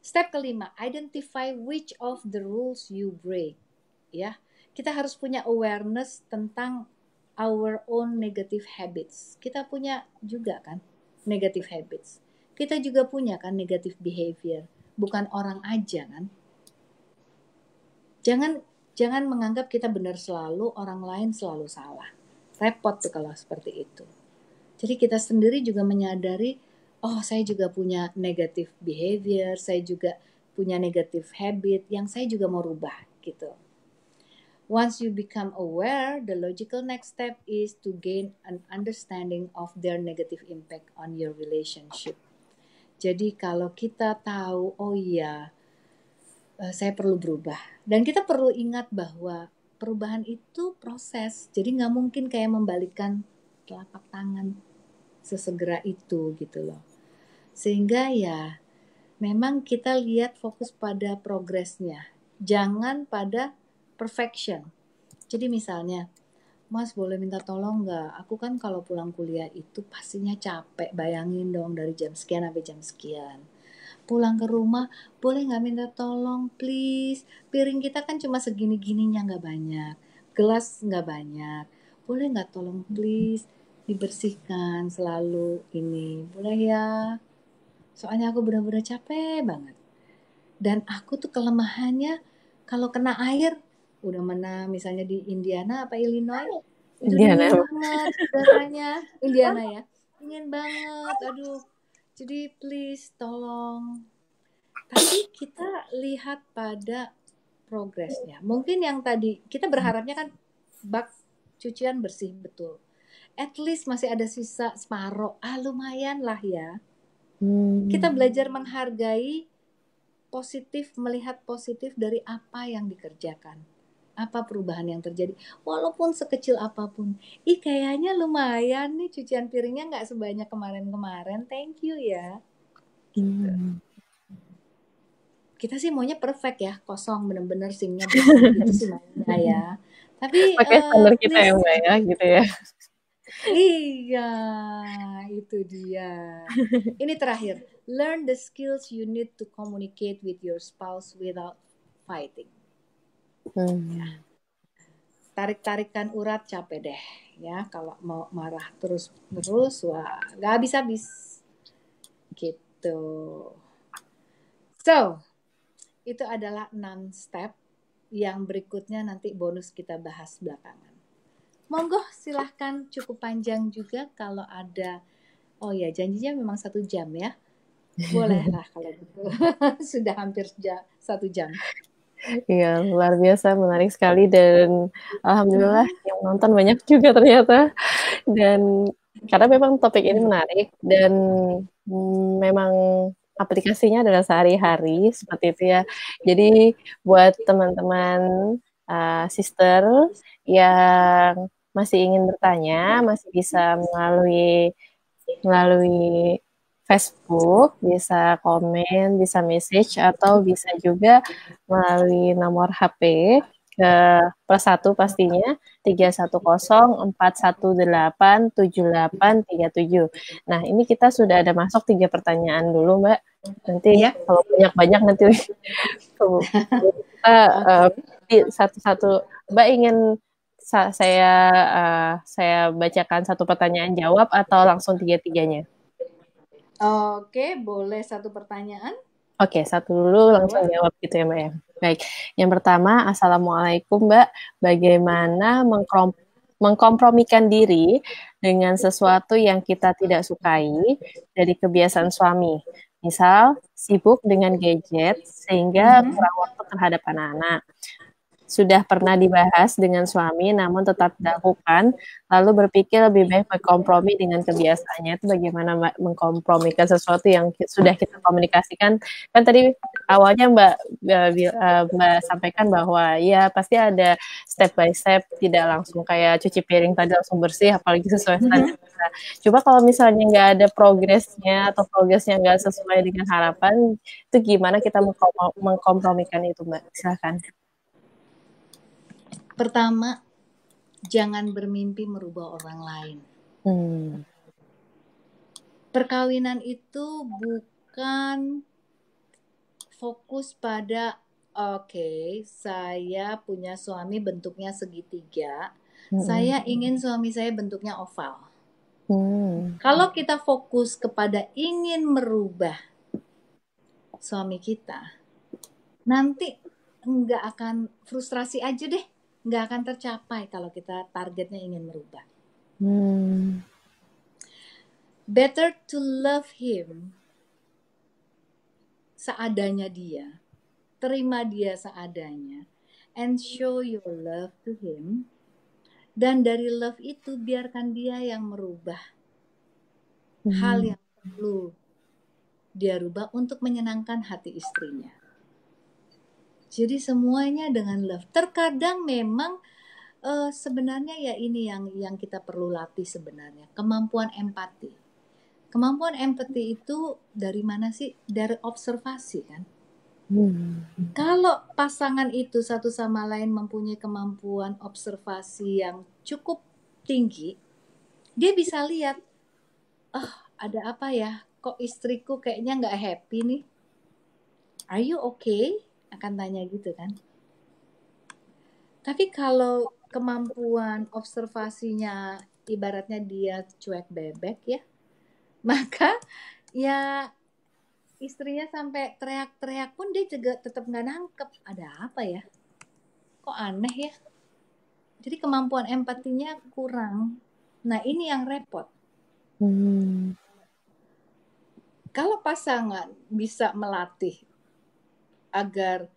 Step kelima, identify which of the rules you break. Ya, kita harus punya awareness tentang our own negative habits. Kita punya juga kan negative habits. Kita juga punya kan negative behavior. Bukan orang aja kan. Jangan menganggap kita benar selalu, orang lain selalu salah. Repot tuh kalau seperti itu. Jadi kita sendiri juga menyadari, oh saya juga punya negative behavior, saya juga punya negative habit yang saya juga mau rubah gitu. Once you become aware, the logical next step is to gain an understanding of their negative impact on your relationship. Jadi kalau kita tahu, oh iya, saya perlu berubah. Dan kita perlu ingat bahwa perubahan itu proses. Jadi nggak mungkin kayak membalikkan telapak tangan sesegera itu gitu loh. Sehingga ya memang kita lihat fokus pada progresnya. Jangan pada perfection. Jadi misalnya, Mas boleh minta tolong nggak? Aku kan kalau pulang kuliah itu pastinya capek. Bayangin dong dari jam sekian sampai jam sekian. Pulang ke rumah, boleh nggak minta tolong please? Piring kita kan cuma segini-gininya nggak banyak. Gelas nggak banyak. Boleh nggak tolong please? Dibersihkan selalu ini. Boleh ya? Soalnya aku benar-benar capek banget. Dan aku tuh kelemahannya kalau kena air, udah mana misalnya di Indiana apa Illinois, itu dingin banget udaranya. Indiana ya, dingin banget, aduh. Jadi please tolong. Tapi kita lihat pada progresnya. Mungkin yang tadi, kita berharapnya kan bak cucian bersih betul. At least masih ada sisa separuh. Lumayan lah ya. Kita belajar menghargai positif, melihat positif dari apa yang dikerjakan. Apa perubahan yang terjadi. Walaupun sekecil apapun. Kayaknya lumayan nih cucian piringnya nggak sebanyak kemarin-kemarin. Thank you ya. Gitu. Kita sih maunya perfect ya, kosong bener-bener sinknya bersih gitu sih maunya ya. Tapi pakai standar kita ya Mbak ya gitu ya. Iya, itu dia. Ini terakhir. Learn the skills you need to communicate with your spouse without fighting. Hmm. Tarik-tarikan urat capek deh. Ya, kalau mau marah terus-terus, wah, nggak habis-habis. Gitu. So, itu adalah 6 step. Yang berikutnya nanti bonus kita bahas belakangan. Monggo silahkan, cukup panjang juga kalau ada. Oh ya, janjinya memang 1 jam ya. Bolehlah kalau gitu. Sudah hampir 1 jam. Iya, luar biasa, menarik sekali dan alhamdulillah Mm-mm. yang nonton banyak juga ternyata. Dan karena memang topik ini menarik dan memang aplikasinya adalah sehari-hari seperti itu ya. Jadi buat teman-teman sister yang masih ingin bertanya, masih bisa melalui melalui Facebook, bisa komen, bisa message, atau bisa juga melalui nomor HP ke +1 pastinya 3104187 Nah, ini kita sudah ada masuk 3 pertanyaan dulu, Mbak. Nanti Ya. kalau banyak-banyak nanti kita Oke. satu-satu. Mbak ingin saya bacakan satu pertanyaan jawab atau langsung tiga-tiganya? Oke, boleh 1 pertanyaan? Oke, satu dulu langsung Jawab. jawab gitu ya, Mbak ya. Baik, yang pertama, Assalamualaikum Mbak. Bagaimana mengkompromikan diri dengan sesuatu yang kita tidak sukai dari kebiasaan suami? Misal, sibuk dengan gadget sehingga kurang waktu terhadap anak-anak. Sudah pernah dibahas dengan suami namun tetap dilakukan, lalu berpikir lebih baik berkompromi dengan kebiasaannya. Itu bagaimana Mbak mengkompromikan sesuatu yang sudah kita komunikasikan? Kan tadi awalnya Mbak sampaikan bahwa ya pasti ada step by step, tidak langsung kayak cuci piring tadi langsung bersih, apalagi sesuai standar kita. Coba kalau misalnya nggak ada progresnya atau progresnya nggak sesuai dengan harapan, itu gimana kita mengkompromikan itu Mbak? Silahkan. Pertama, jangan bermimpi merubah orang lain. Perkawinan itu bukan fokus pada oke, saya punya suami bentuknya segitiga, saya ingin suami saya bentuknya oval. Kalau kita fokus kepada ingin merubah suami kita, nanti nggak akan, frustrasi aja deh, nggak akan tercapai kalau kita targetnya ingin merubah. Better to love him seadanya dia, terima dia seadanya, and show your love to him, dan dari love itu biarkan dia yang merubah hal yang perlu dia rubah untuk menyenangkan hati istrinya. Jadi semuanya dengan love. Terkadang memang sebenarnya ya ini yang kita perlu latih sebenarnya, kemampuan empati. Kemampuan empati itu dari mana sih? Dari observasi kan. Kalau pasangan itu satu sama lain mempunyai kemampuan observasi yang cukup tinggi, dia bisa lihat, ada apa ya? Kok istriku kayaknya nggak happy nih? Are you okay? Akan tanya gitu kan. Tapi kalau kemampuan observasinya ibaratnya dia cuek bebek ya, maka ya istrinya sampai teriak-teriak pun dia juga tetap nggak nangkep. Ada apa ya? Kok aneh ya? Jadi kemampuan empatinya kurang. Nah ini yang repot. Kalau pasangan bisa melatih agar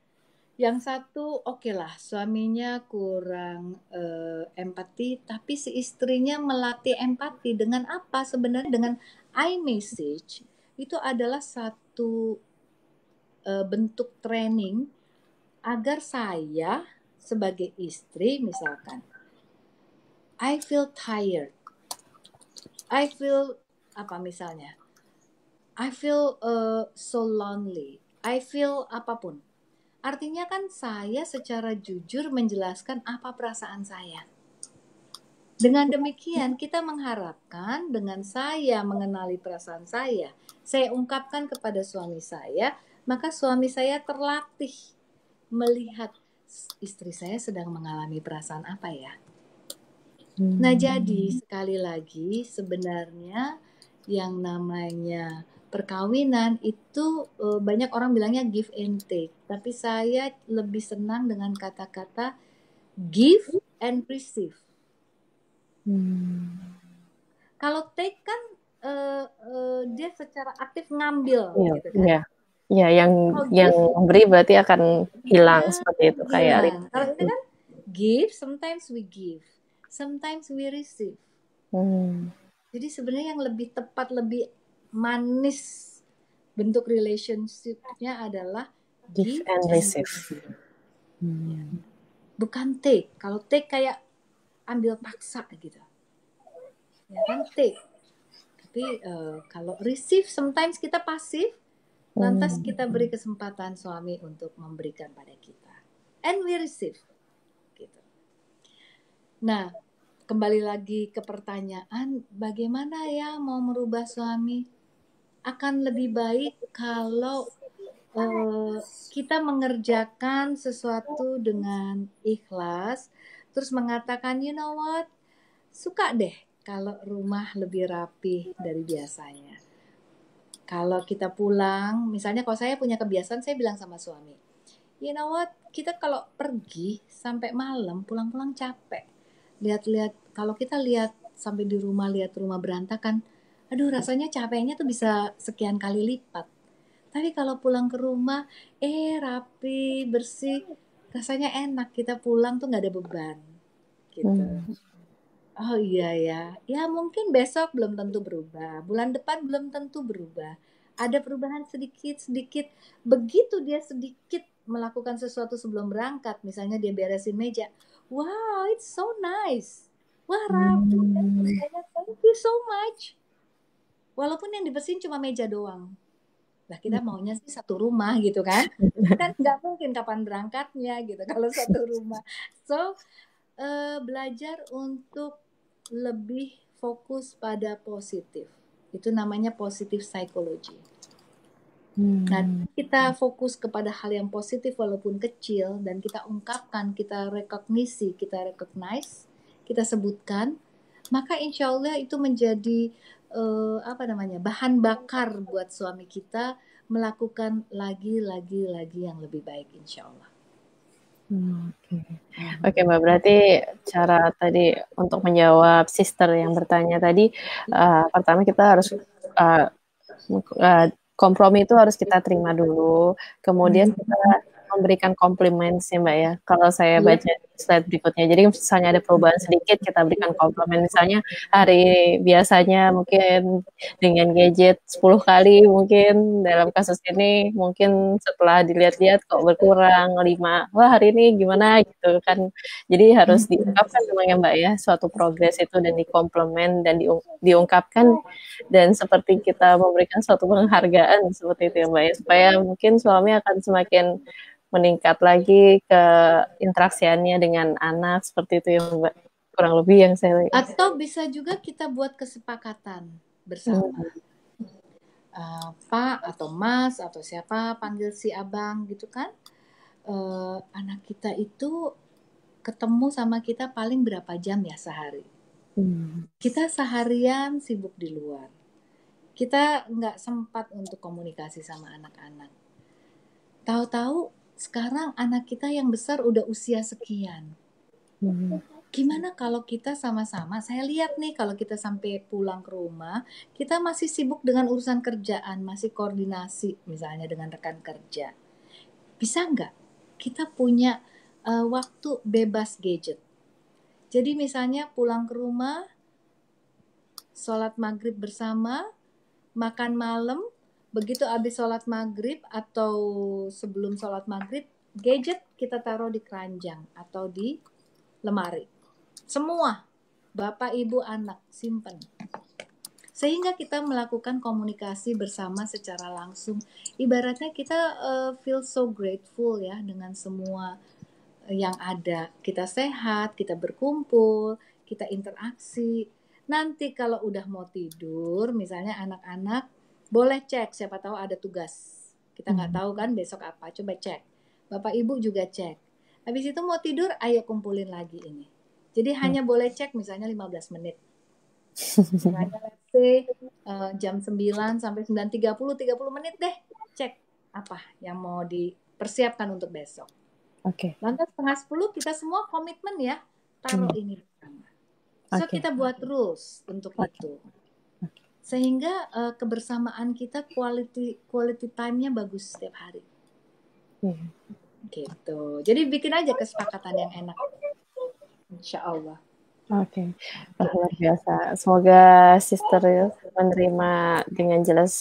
yang satu oke lah suaminya kurang empati, tapi si istrinya melatih empati dengan apa? Sebenarnya dengan iMessage itu adalah satu bentuk training agar saya sebagai istri misalkan, I feel tired, I feel apa misalnya, I feel so lonely, I feel apapun. Artinya kan saya secara jujur menjelaskan apa perasaan saya. Dengan demikian, kita mengharapkan dengan saya mengenali perasaan saya ungkapkan kepada suami saya, maka suami saya terlatih melihat istri saya sedang mengalami perasaan apa ya. Nah, jadi sekali lagi sebenarnya yang namanya perkawinan itu banyak orang bilangnya give and take, tapi saya lebih senang dengan kata-kata give and receive. Kalau take kan dia secara aktif ngambil gitu kan. Iya. Ya, yang memberi berarti akan hilang seperti itu hilang. Kalau itu kan give, sometimes we give, sometimes we receive. Jadi sebenarnya yang lebih tepat, lebih manis bentuk relationship-nya adalah give and receive. Bukan take. Kalau take kayak ambil paksa gitu. Ya kan take. Tapi kalau receive sometimes kita pasif, lantas kita beri kesempatan suami untuk memberikan pada kita. And we receive. Gitu. Nah, kembali lagi ke pertanyaan, bagaimana ya mau merubah suami? Akan lebih baik kalau kita mengerjakan sesuatu dengan ikhlas, terus mengatakan, you know what, suka deh kalau rumah lebih rapi dari biasanya. Kalau kita pulang, misalnya kalau saya punya kebiasaan, saya bilang sama suami, you know what, kita kalau pergi sampai malam, pulang-pulang capek. Lihat-lihat, kalau kita lihat sampai di rumah, lihat rumah berantakan, aduh rasanya capeknya tuh bisa sekian kali lipat. Tapi kalau pulang ke rumah, rapi, bersih, rasanya enak. Kita pulang tuh nggak ada beban, gitu. Oh iya ya, ya mungkin besok belum tentu berubah, bulan depan belum tentu berubah. Ada perubahan sedikit-sedikit. Begitu dia sedikit melakukan sesuatu sebelum berangkat, misalnya dia beresin meja. Wow, it's so nice. Wah rapi, thank you so much. Walaupun yang dibersihin cuma meja doang. Lah kita maunya sih satu rumah gitu kan. Kan nggak mungkin kapan berangkatnya gitu kalau satu rumah. So, belajar untuk lebih fokus pada positif. Itu namanya positive psychology. Nah, kita fokus kepada hal yang positif walaupun kecil dan kita ungkapkan, kita rekognisi, kita recognize, kita sebutkan, maka insya Allah itu menjadi bahan bakar buat suami kita melakukan lagi yang lebih baik insya Allah. Oke Mbak, berarti cara tadi untuk menjawab sister yang bertanya tadi, pertama kita harus kompromi itu harus kita terima dulu, kemudian kita memberikan komplimen sih Mbak ya. Kalau saya baca slide berikutnya, jadi misalnya ada perubahan sedikit, kita berikan komplimen. Misalnya hari biasanya mungkin dengan gadget 10 kali, mungkin dalam kasus ini mungkin setelah dilihat-lihat kok berkurang 5. Wah hari ini gimana gitu kan. Jadi harus diungkapkan memang ya Mbak ya, suatu progres itu dan dikomplimen dan diungkapkan dan seperti kita memberikan suatu penghargaan seperti itu ya Mbak ya, supaya mungkin suami akan semakin meningkat lagi ke interaksiannya dengan anak seperti itu ya Mbak, kurang lebih yang saya lihat. Atau bisa juga kita buat kesepakatan bersama. Pak atau Mas atau siapa panggil si abang gitu kan, anak kita itu ketemu sama kita paling berapa jam ya sehari. Kita seharian sibuk di luar, kita nggak sempat untuk komunikasi sama anak-anak. Tahu-tahu sekarang anak kita yang besar udah usia sekian. Gimana kalau kita sama-sama, saya lihat nih kalau kita sampai pulang ke rumah, kita masih sibuk dengan urusan kerjaan, masih koordinasi misalnya dengan rekan kerja. Bisa nggak kita punya waktu bebas gadget? Jadi misalnya pulang ke rumah, sholat maghrib bersama, makan malam, begitu habis sholat maghrib atau sebelum sholat maghrib, gadget kita taruh di keranjang atau di lemari. Semua, bapak, ibu, anak, simpen. Sehingga kita melakukan komunikasi bersama secara langsung. Ibaratnya kita feel so grateful ya dengan semua yang ada. Kita sehat, kita berkumpul, kita interaksi. Nanti kalau udah mau tidur, misalnya anak-anak boleh cek, siapa tahu ada tugas. Kita nggak tahu kan besok apa, coba cek. Bapak Ibu juga cek. Habis itu mau tidur, ayo kumpulin lagi ini. Jadi hanya boleh cek misalnya 15 menit. Misalnya let's say jam 9 sampai 9.30, 30 menit deh cek apa yang mau dipersiapkan untuk besok. Lantas 9:30 kita semua komitmen ya, taruh ini bersama. So kita buat rules untuk itu. Sehingga kebersamaan kita quality time-nya bagus setiap hari. Gitu. Jadi bikin aja kesepakatan yang enak. Insya Allah. Luar biasa. Semoga Sister menerima dengan jelas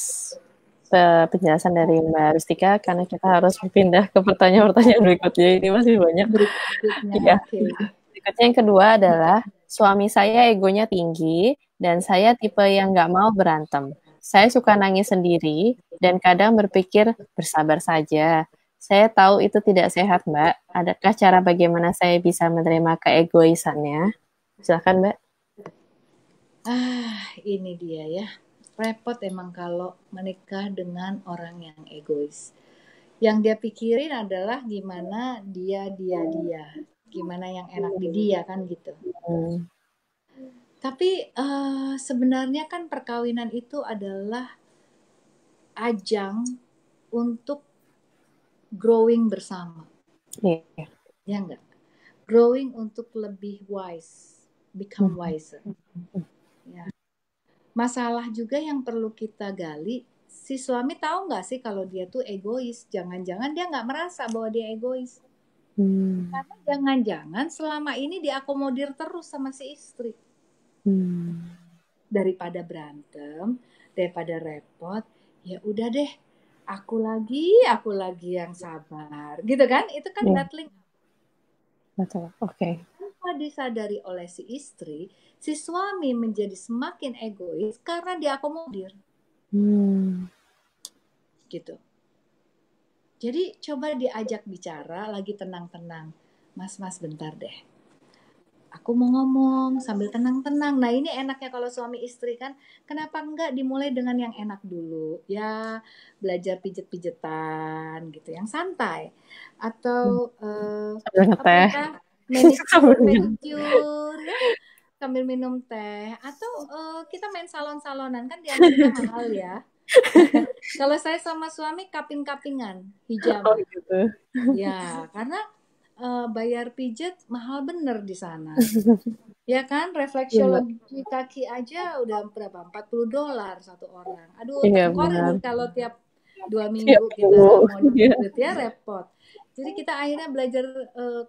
penjelasan dari Mbak Rustika, karena kita harus berpindah ke pertanyaan-pertanyaan berikutnya. Ini masih banyak. Berikutnya. Berikutnya yang kedua adalah, suami saya egonya tinggi dan saya tipe yang nggak mau berantem. Saya suka nangis sendiri dan kadang berpikir bersabar saja. Saya tahu itu tidak sehat, Mbak. Adakah cara bagaimana saya bisa menerima keegoisannya? Silakan, Mbak. Ini dia ya. Repot emang kalau menikah dengan orang yang egois. Yang dia pikirin adalah gimana dia. Gimana yang enak di dia kan gitu. Tapi sebenarnya kan perkawinan itu adalah ajang untuk growing bersama. Ya enggak? Growing untuk lebih wise, become wiser. Ya. Masalah juga yang perlu kita gali, si suami tahu nggak sih kalau dia tuh egois? Jangan-jangan dia nggak merasa bahwa dia egois. Karena jangan-jangan selama ini diakomodir terus sama si istri. Daripada berantem, daripada repot, ya udah deh, aku lagi yang sabar, gitu kan? Itu kan battling. Betul. Tanpa disadari oleh si istri, si suami menjadi semakin egois karena diakomodir. Gitu. Jadi coba diajak bicara, lagi tenang-tenang. Mas bentar deh. Aku mau ngomong sambil tenang-tenang. Nah ini enaknya kalau suami istri kan, kenapa enggak dimulai dengan yang enak dulu. Ya belajar pijet-pijetan gitu, yang santai. Atau manicure ya, sambil minum teh. Atau kita main salon-salonan, kan di Amerika mahal ya. Kalau saya sama suami kaping-kapingan, hijab. Ya, karena bayar pijet mahal bener di sana. Ya kan, refleksiologi kaki aja udah berapa? $40 satu orang. Aduh, tekor ini kalau tiap 2 minggu kita mau dikit ya, repot. Jadi kita akhirnya belajar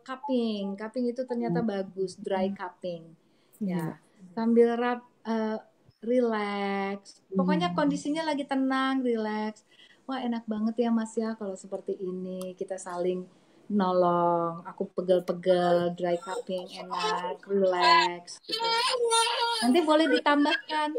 cupping. Cupping itu ternyata bagus, dry cupping. Ya, sambil relax. Pokoknya kondisinya lagi tenang, relax. Wah, enak banget ya Mas ya kalau seperti ini. Kita saling nolong, aku pegel-pegel, dry cupping enak, relax gitu. Nanti boleh ditambahkan,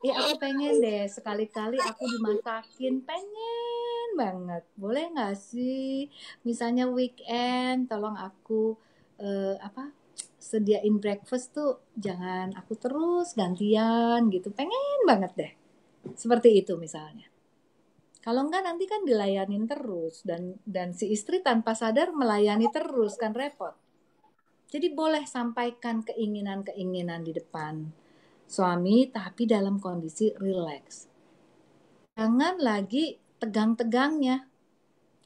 aku pengen deh sekali-kali aku dimasakin, pengen banget, boleh nggak sih? Misalnya weekend, tolong aku sediain breakfast tuh, jangan aku terus gantian gitu, pengen banget deh, seperti itu misalnya. Kalau enggak nanti kan dilayanin terus dan si istri tanpa sadar melayani terus, kan repot. Jadi boleh sampaikan keinginan-keinginan di depan suami tapi dalam kondisi relax. Jangan lagi tegang-tegangnya.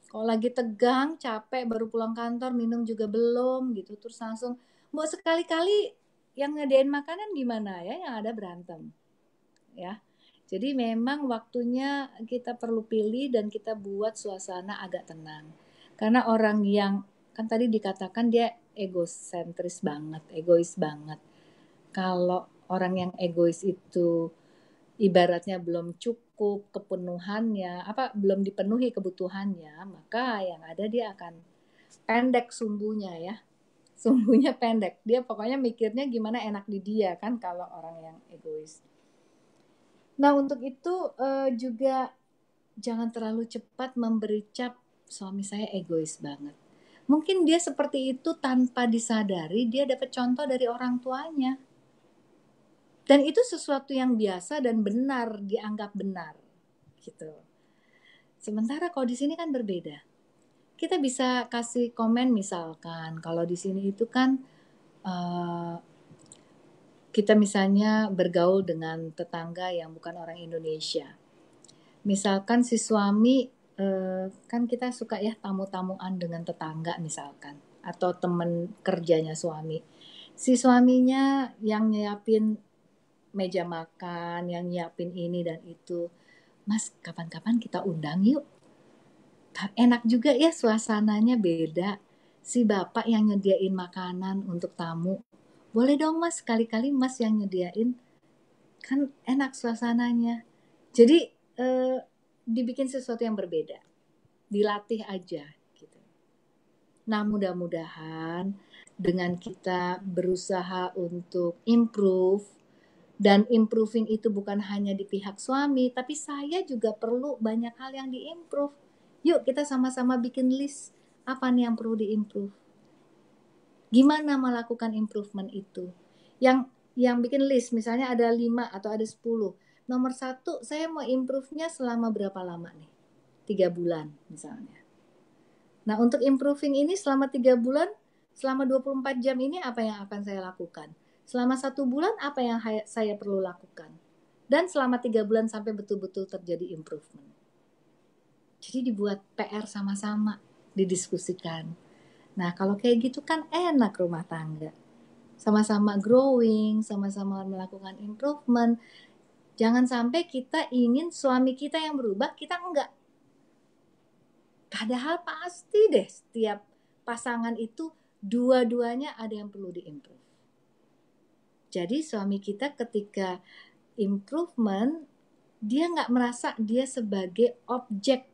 Kalau lagi tegang, capek, baru pulang kantor, minum juga belum gitu, terus langsung mau sekali-kali yang ngadain makanan gimana ya, yang ada berantem. Ya. Jadi memang waktunya kita perlu pilih dan kita buat suasana agak tenang. Karena orang yang, kan tadi dikatakan dia egosentris banget, egois banget. Kalau orang yang egois itu ibaratnya belum cukup kepenuhannya, belum dipenuhi kebutuhannya, maka yang ada dia akan pendek sumbunya ya. Sumbunya pendek. Dia pokoknya mikirnya gimana enak di dia kan kalau orang yang egois. Nah untuk itu juga jangan terlalu cepat memberi cap suami saya egois banget. Mungkin dia seperti itu tanpa disadari, dia dapat contoh dari orang tuanya. Dan itu sesuatu yang biasa dan benar, dianggap benar gitu. Sementara kalau di sini kan berbeda. Kita bisa kasih komen misalkan kalau di sini itu kan kita misalnya bergaul dengan tetangga yang bukan orang Indonesia. Misalkan si suami kan kita suka ya tamu-tamuan dengan tetangga misalkan atau teman kerjanya suami. Si suaminya yang nyiapin meja makan, yang nyiapin ini dan itu. Mas, kapan-kapan kita undang yuk. Enak juga ya suasananya beda. Si bapak yang nyediain makanan untuk tamu. Boleh dong mas, sekali-kali mas yang nyediain. Kan enak suasananya. Jadi dibikin sesuatu yang berbeda. Dilatih aja gitu. Nah, mudah-mudahan dengan kita berusaha untuk improve, dan improving itu bukan hanya di pihak suami, tapi saya juga perlu banyak hal yang diimprove. Yuk kita sama-sama bikin list apa nih yang perlu diimprove. Gimana melakukan improvement itu? Yang bikin list misalnya ada 5 atau ada 10. Nomor 1 saya mau improve-nya selama berapa lama nih? 3 bulan misalnya. Nah, untuk improving ini selama 3 bulan, selama 24 jam ini apa yang akan saya lakukan? Selama 1 bulan apa yang saya perlu lakukan? Dan selama 3 bulan sampai betul-betul terjadi improvement. Jadi dibuat PR sama-sama, didiskusikan. Nah, kalau kayak gitu kan enak rumah tangga. Sama-sama growing, sama-sama melakukan improvement. Jangan sampai kita ingin suami kita yang berubah, kita enggak. Padahal pasti deh setiap pasangan itu dua-duanya ada yang perlu diimprove. Jadi suami kita ketika improvement, dia nggak merasa dia sebagai objek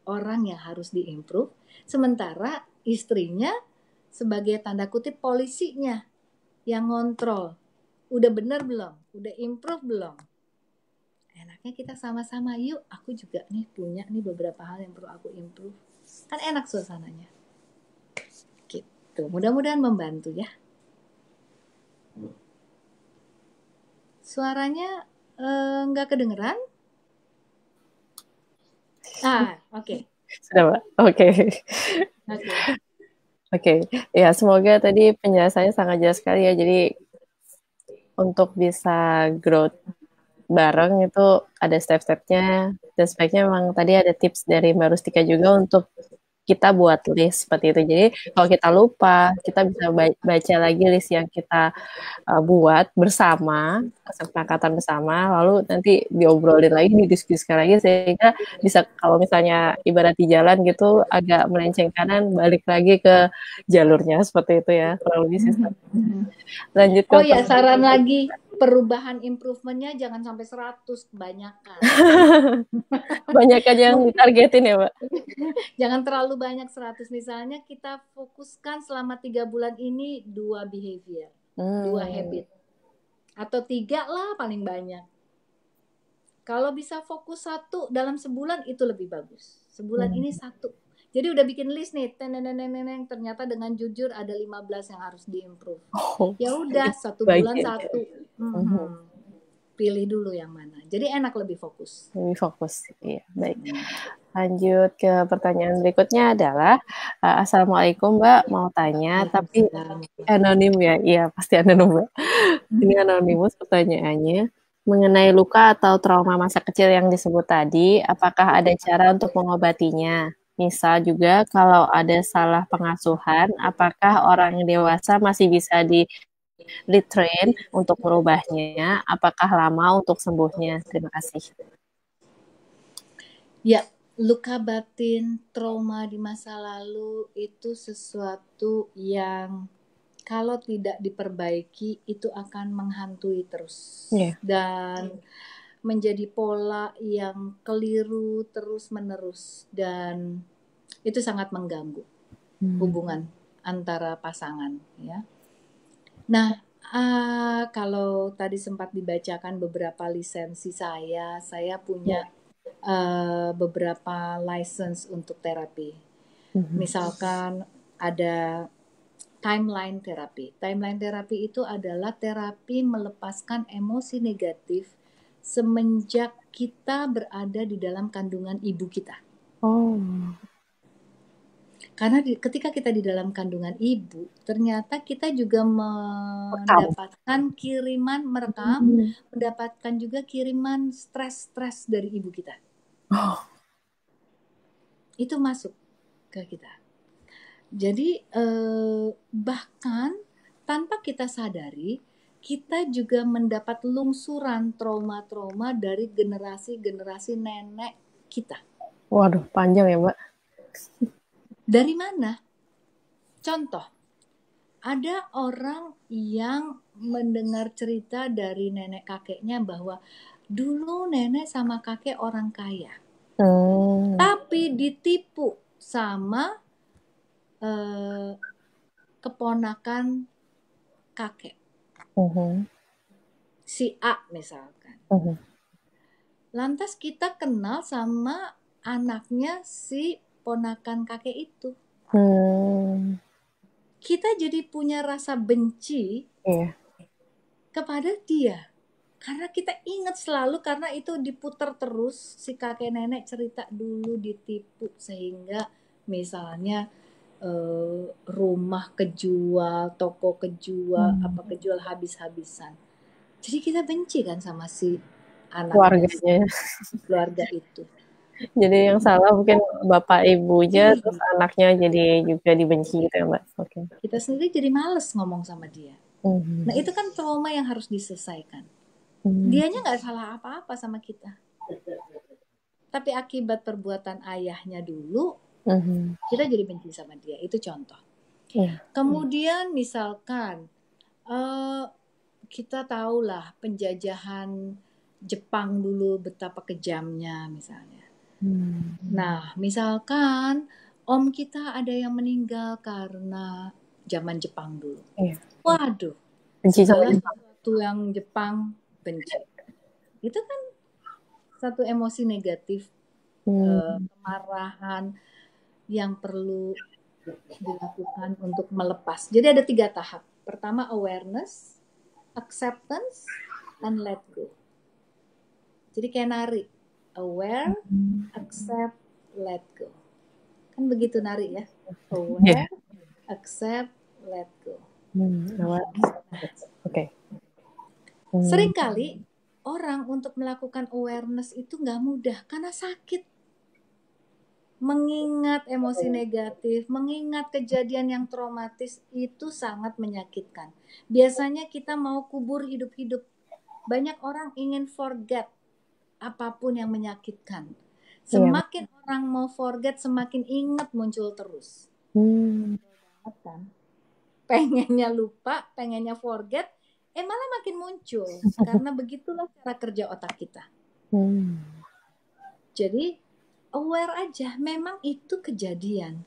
orang yang harus diimprove, sementara istrinya sebagai tanda kutip polisinya yang ngontrol. Udah bener belum? Udah improve belum? Enaknya kita sama-sama, yuk aku juga nih punya nih beberapa hal yang perlu aku improve. Kan enak suasananya. Gitu. Mudah-mudahan membantu ya. Suaranya nggak kedengeran? Oke. Sudah, Mbak. Oke. Oke. Ya, semoga tadi penjelasannya sangat jelas sekali ya. Jadi untuk bisa growth bareng itu ada step-stepnya, dan sebaiknya memang tadi ada tips dari Mbak Rustika juga untuk kita buat list seperti itu. Jadi kalau kita lupa, kita bisa baca lagi list yang kita buat bersama, kesepakatan bersama, lalu nanti diobrolin lagi, didiskusikan lagi, sehingga bisa kalau misalnya ibarat di jalan gitu, agak melenceng kanan, balik lagi ke jalurnya, seperti itu ya, kurang lebih sih. Lanjut ke saran lagi, perubahan improvementnya jangan sampai 100, kebanyakan. Kebanyakan yang ditargetin ya, Mbak? Jangan terlalu banyak 100. Misalnya kita fokuskan selama 3 bulan ini 2 behavior, 2 habit. Atau 3 lah paling banyak. Kalau bisa fokus 1 dalam sebulan itu lebih bagus. Sebulan ini 1. Jadi udah bikin list nih, ternyata dengan jujur ada 15 yang harus diimprove. Ya udah 1 bulan 1. Pilih dulu yang mana. Jadi enak lebih fokus. Lebih fokus, iya. Baik. Lanjut ke pertanyaan berikutnya adalah, Assalamualaikum Mbak, mau tanya tapi anonim ya? Iya, pasti anonim Mbak. Ini anonimus pertanyaannya. Mengenai luka atau trauma masa kecil yang disebut tadi, apakah ada cara untuk mengobatinya? Misal juga kalau ada salah pengasuhan, apakah orang dewasa masih bisa retrain untuk merubahnya? Apakah lama untuk sembuhnya? Terima kasih. Ya, luka batin, trauma di masa lalu itu sesuatu yang kalau tidak diperbaiki itu akan menghantui terus. Dan menjadi pola yang keliru terus-menerus, dan itu sangat mengganggu hubungan antara pasangan ya. Nah, kalau tadi sempat dibacakan beberapa lisensi saya punya beberapa license untuk terapi. Misalkan ada timeline terapi. Timeline terapi itu adalah terapi melepaskan emosi negatif semenjak kita berada di dalam kandungan ibu kita. Oh. Karena ketika kita di dalam kandungan ibu, ternyata kita juga mendapatkan kiriman merekam, mendapatkan juga kiriman stres-stres dari ibu kita. Oh. Itu masuk ke kita. Jadi bahkan tanpa kita sadari, kita juga mendapat lungsuran trauma-trauma dari generasi-generasi nenek kita. Waduh, panjang ya, Mbak. Dari mana? Contoh, ada orang yang mendengar cerita dari nenek kakeknya bahwa dulu nenek sama kakek orang kaya. Tapi ditipu sama keponakan kakek. Si A misalkan. Lantas kita kenal sama anaknya si ponakan kakek itu. Kita jadi punya rasa benci kepada dia. Karena kita ingat selalu, karena itu diputar terus, si kakek nenek cerita dulu ditipu sehingga misalnya rumah kejual, toko kejual, apa kejual habis-habisan. Jadi kita benci kan sama si anaknya, keluarga itu. Jadi yang salah mungkin bapak ibunya, terus anaknya jadi juga dibenci gitu ya, Mbak. Okay. Kita sendiri jadi males ngomong sama dia. Nah itu kan trauma yang harus diselesaikan. Dianya nggak salah apa-apa sama kita. Tapi akibat perbuatan ayahnya dulu, kita jadi benci sama dia. Itu contoh. Kemudian misalkan kita tahulah penjajahan Jepang dulu betapa kejamnya misalnya. Nah, misalkan om kita ada yang meninggal karena zaman Jepang dulu. Waduh, segala sesuatu yang Jepang benci. Itu kan satu emosi negatif, kemarahan yang perlu dilakukan untuk melepas. Jadi ada 3 tahap. Pertama awareness, acceptance, and let go. Jadi kayak nari. Aware, accept, let go. Kan begitu nari ya. Aware, accept, let go. Okay. Seringkali orang untuk melakukan awareness itu nggak mudah karena sakit. Mengingat emosi negatif, mengingat kejadian yang traumatis itu sangat menyakitkan. Biasanya kita mau kubur hidup-hidup. Banyak orang ingin forget apapun yang menyakitkan. Semakin orang mau forget, semakin ingat muncul terus. Pengennya lupa, pengennya forget, malah makin muncul. Karena begitulah cara kerja otak kita. Jadi aware aja, memang itu kejadian.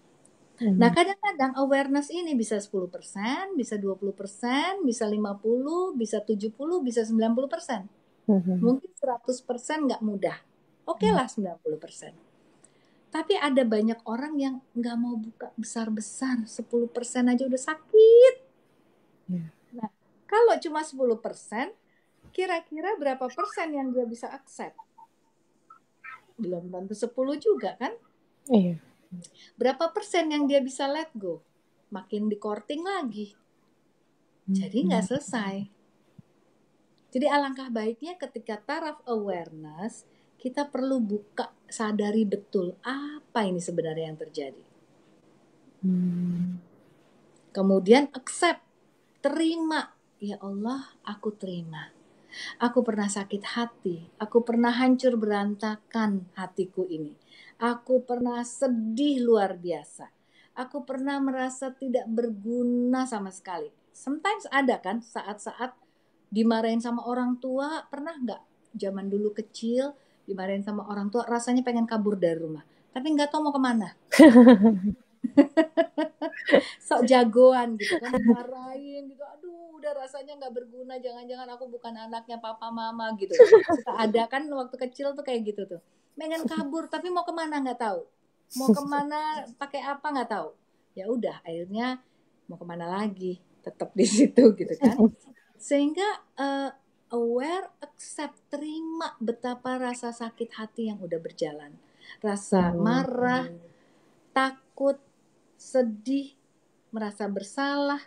Nah kadang-kadang awareness ini bisa 10%, bisa 20%, bisa 50%, bisa 70%, bisa 90%. Mungkin 100% nggak mudah. Oke lah 90%. Tapi ada banyak orang yang nggak mau buka besar-besar. 10% aja udah sakit. Nah, kalau cuma 10%, kira-kira berapa persen yang dia bisa accept? Belum tentu 10 juga kan? Berapa persen yang dia bisa let go? Makin di-courting lagi. Jadi nggak selesai. Jadi alangkah baiknya ketika taraf awareness, kita perlu buka, sadari betul apa ini sebenarnya yang terjadi. Kemudian accept, terima. Ya Allah, aku terima. Aku pernah sakit hati, aku pernah hancur berantakan hatiku ini. Aku pernah sedih luar biasa. Aku pernah merasa tidak berguna sama sekali. Sometimes ada kan saat-saat dimarahin sama orang tua, pernah nggak zaman dulu kecil dimarahin sama orang tua rasanya pengen kabur dari rumah tapi nggak tahu mau kemana. Sok jagoan gitu kan, dimarahin gitu, aduh udah rasanya nggak berguna, jangan-jangan aku bukan anaknya papa mama gitu. Suka ada kan waktu kecil tuh kayak gitu tuh, pengen kabur tapi mau kemana nggak tahu, mau kemana pakai apa nggak tahu. Ya udah akhirnya mau kemana lagi, tetap di situ gitu kan. Sehingga aware, accept, terima betapa rasa sakit hati yang udah berjalan, rasa marah, takut, sedih, merasa bersalah,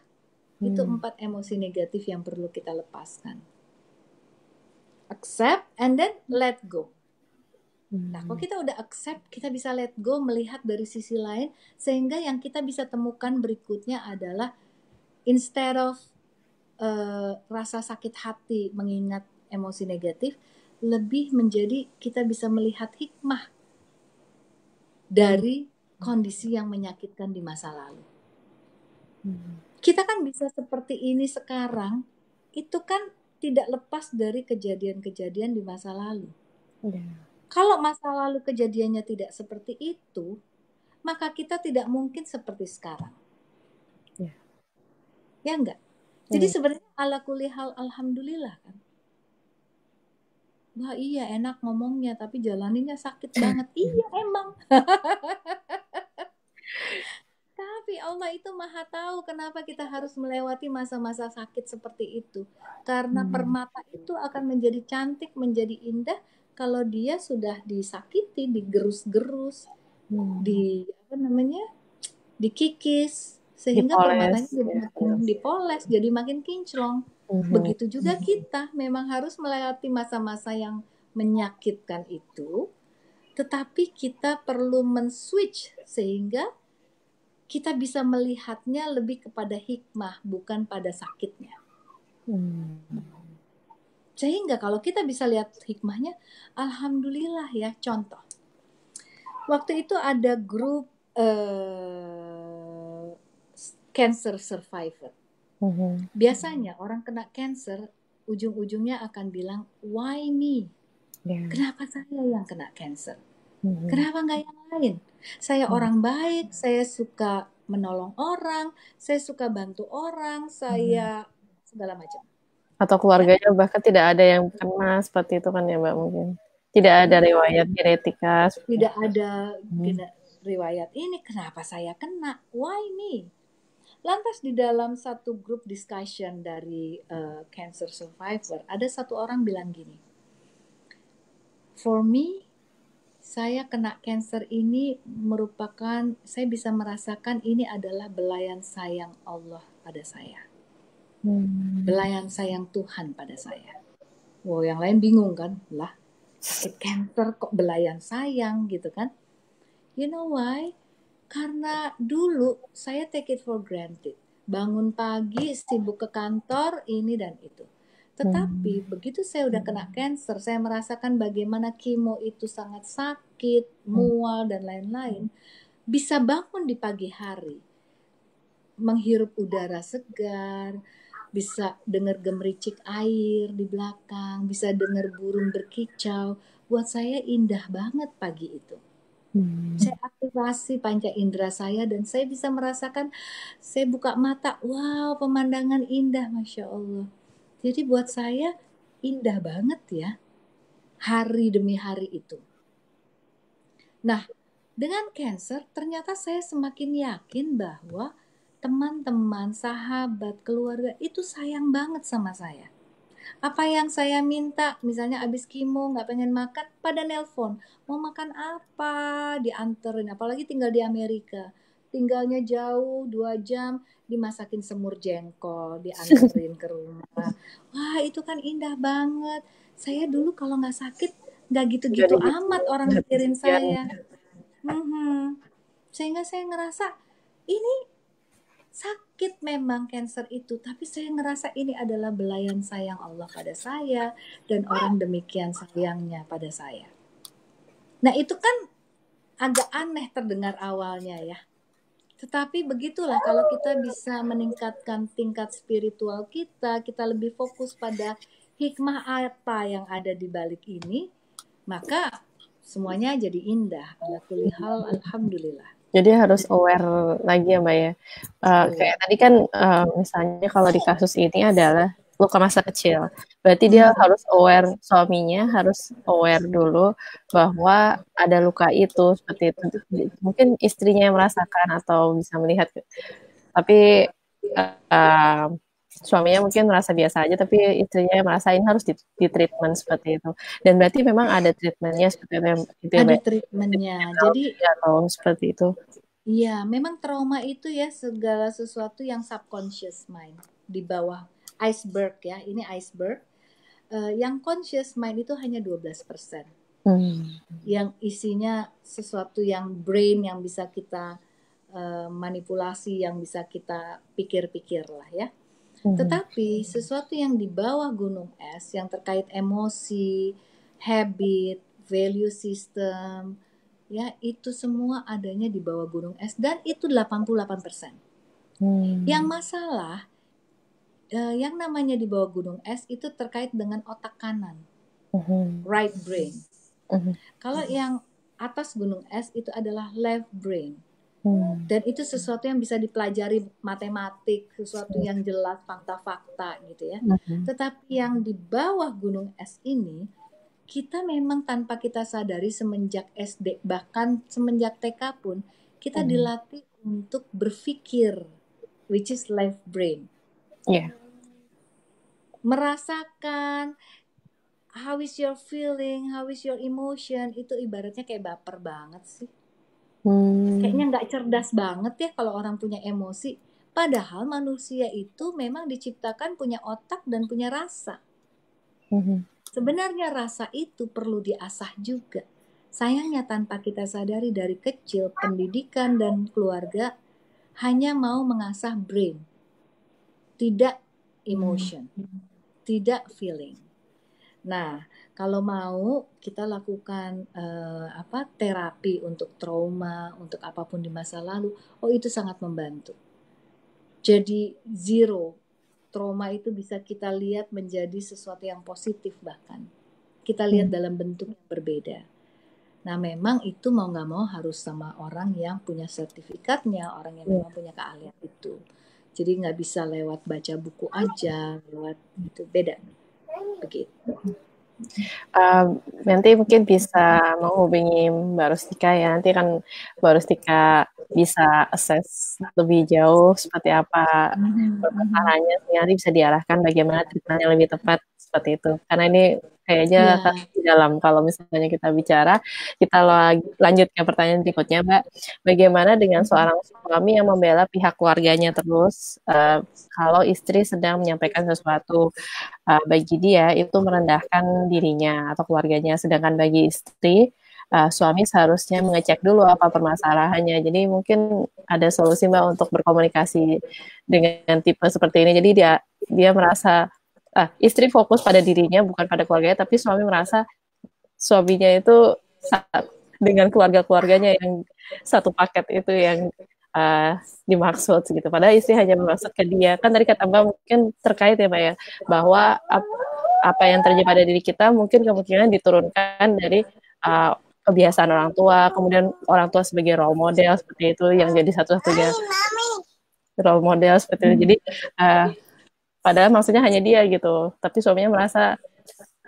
itu 4 emosi negatif yang perlu kita lepaskan. Accept and then let go. Nah, kalau kita udah accept, kita bisa let go, melihat dari sisi lain, sehingga yang kita bisa temukan berikutnya adalah instead of rasa sakit hati mengingat emosi negatif, lebih menjadi kita bisa melihat hikmah dari kondisi yang menyakitkan di masa lalu. Kita kan bisa seperti ini sekarang, itu kan tidak lepas dari kejadian-kejadian di masa lalu. Kalau masa lalu kejadiannya tidak seperti itu, maka kita tidak mungkin seperti sekarang. Ya enggak? Jadi sebenarnya ala kulli hal alhamdulillah kan. Wah iya enak ngomongnya, tapi jalaninnya sakit banget. Iya emang. Tapi Allah itu maha tahu kenapa kita harus melewati masa-masa sakit seperti itu. Karena permata itu akan menjadi cantik, menjadi indah kalau dia sudah disakiti, digerus-gerus, dikikis, sehingga permatanya jadi makin dipoles, jadi makin kinclong. Begitu juga kita memang harus melewati masa-masa yang menyakitkan itu, tetapi kita perlu men-switch sehingga kita bisa melihatnya lebih kepada hikmah, bukan pada sakitnya. Sehingga kalau kita bisa lihat hikmahnya, alhamdulillah ya. Contoh, waktu itu ada grup cancer survivor. Biasanya orang kena cancer, ujung-ujungnya akan bilang, why me? Kenapa saya yang kena cancer? Kenapa nggak yang lain? Saya orang baik, saya suka menolong orang, saya suka bantu orang, saya segala macam. Atau keluarganya bahkan tidak ada yang kena seperti itu kan ya Mbak mungkin. Tidak ada riwayat genetika. Tidak ada riwayat ini, kenapa saya kena? Why me? Lantas di dalam satu grup discussion dari cancer survivor, ada satu orang bilang gini, for me, saya kena cancer ini merupakan, saya bisa merasakan ini adalah belayan sayang Allah pada saya. Belayan sayang Tuhan pada saya. Wow, yang lain bingung kan? Lah, sakit cancer kok belayan sayang gitu kan? You know why? Karena dulu saya take it for granted. Bangun pagi, sibuk ke kantor, ini dan itu. Tetapi begitu saya udah kena cancer, saya merasakan bagaimana kemo itu sangat sakit, mual, dan lain-lain. Bisa bangun di pagi hari, menghirup udara segar, bisa dengar gemericik air di belakang, bisa dengar burung berkicau. Buat saya indah banget pagi itu. Saya aktivasi panca indera saya dan saya bisa merasakan, saya buka mata, wow pemandangan indah, Masya Allah. Jadi buat saya indah banget ya hari demi hari itu. Nah, dengan cancer ternyata saya semakin yakin bahwa teman-teman, sahabat, keluarga itu sayang banget sama saya. Apa yang saya minta, misalnya abis kemo nggak pengen makan, pada nelpon, mau makan apa, dianterin, apalagi tinggal di Amerika, tinggalnya jauh 2 jam, dimasakin semur jengkol, dianterin ke rumah. Wah itu kan indah banget. Saya dulu kalau nggak sakit, nggak gitu-gitu amat orang mikirin saya. Sehingga saya ngerasa, ini sakit memang cancer itu, tapi saya ngerasa ini adalah belayan sayang Allah pada saya dan orang demikian sayangnya pada saya. Nah itu kan agak aneh terdengar awalnya ya. Tetapi begitulah kalau kita bisa meningkatkan tingkat spiritual kita, kita lebih fokus pada hikmah apa yang ada di balik ini, maka semuanya jadi indah. Ala kulli hal, alhamdulillah. Jadi harus aware lagi ya Mbak ya. Kayak tadi kan misalnya kalau di kasus ini adalah luka masa kecil. Berarti dia harus aware, suaminya harus aware dulu bahwa ada luka itu seperti itu. Mungkin istrinya yang merasakan atau bisa melihat. Tapi uh, suaminya mungkin merasa biasa aja, tapi istrinya merasain harus di treatment seperti itu. Dan berarti memang ada treatmentnya seperti itu ya, Ada Mbak? treatmentnya. Jadi Terapi atau seperti itu. iya, memang trauma itu ya segala sesuatu yang subconscious mind di bawah iceberg ya. Ini iceberg. Yang conscious mind itu hanya 12%. Yang isinya sesuatu yang brain yang bisa kita manipulasi, yang bisa kita pikir-pikir lah ya. Tetapi sesuatu yang di bawah gunung es yang terkait emosi, habit, value system, ya itu semua adanya di bawah gunung es dan itu 88%. Yang masalah yang namanya di bawah gunung es itu terkait dengan otak kanan, right brain. Kalau yang atas gunung es itu adalah left brain. Dan itu sesuatu yang bisa dipelajari matematik, sesuatu yang jelas, fakta-fakta gitu ya. Tetapi yang di bawah gunung es ini, kita memang tanpa kita sadari semenjak SD, bahkan semenjak TK pun, kita dilatih untuk berpikir, which is left brain. Yeah. Merasakan, how is your feeling, how is your emotion, itu ibaratnya kayak baper banget sih. Kayaknya nggak cerdas banget ya kalau orang punya emosi. Padahal manusia itu memang diciptakan punya otak dan punya rasa. Sebenarnya rasa itu perlu diasah juga. Sayangnya tanpa kita sadari dari kecil, pendidikan dan keluarga hanya mau mengasah brain. Tidak emotion. Tidak feeling. Nah, kalau mau kita lakukan terapi untuk trauma, untuk apapun di masa lalu, itu sangat membantu. Jadi zero trauma itu bisa kita lihat menjadi sesuatu yang positif bahkan. Kita lihat dalam bentuk yang berbeda. Nah, memang itu mau nggak mau harus sama orang yang punya sertifikatnya, orang yang memang punya keahlian itu. Jadi nggak bisa lewat baca buku aja, lewat itu beda. Begitu. Nanti mungkin bisa menghubungi Mbak Rustika ya. Nanti kan Mbak Rustika bisa assess lebih jauh seperti apa permasalahannya, sehingga nanti bisa diarahkan bagaimana treatment yang lebih tepat seperti itu. Karena ini kayaknya akan di dalam. Kalau misalnya kita bicara, kita lanjut ke pertanyaan berikutnya, Mbak. Bagaimana dengan seorang suami yang membela pihak keluarganya terus kalau istri sedang menyampaikan sesuatu bagi dia itu merendahkan dirinya atau keluarganya, sedangkan bagi istri suami seharusnya mengecek dulu apa permasalahannya. Jadi mungkin ada solusi Mbak untuk berkomunikasi dengan tipe seperti ini. Jadi dia merasa istri fokus pada dirinya bukan pada keluarganya, tapi suami merasa suaminya itu dengan keluarga-keluarganya yang satu paket itu yang dimaksud gitu. Padahal istri hanya bermaksud ke dia. Kan tadi kata Mbak mungkin terkait ya Mbak ya, bahwa apa yang terjadi pada diri kita mungkin kemungkinan diturunkan dari kebiasaan orang tua, kemudian orang tua sebagai role model seperti itu yang jadi satu-satunya role model seperti itu. Jadi padahal maksudnya hanya dia gitu, tapi suaminya merasa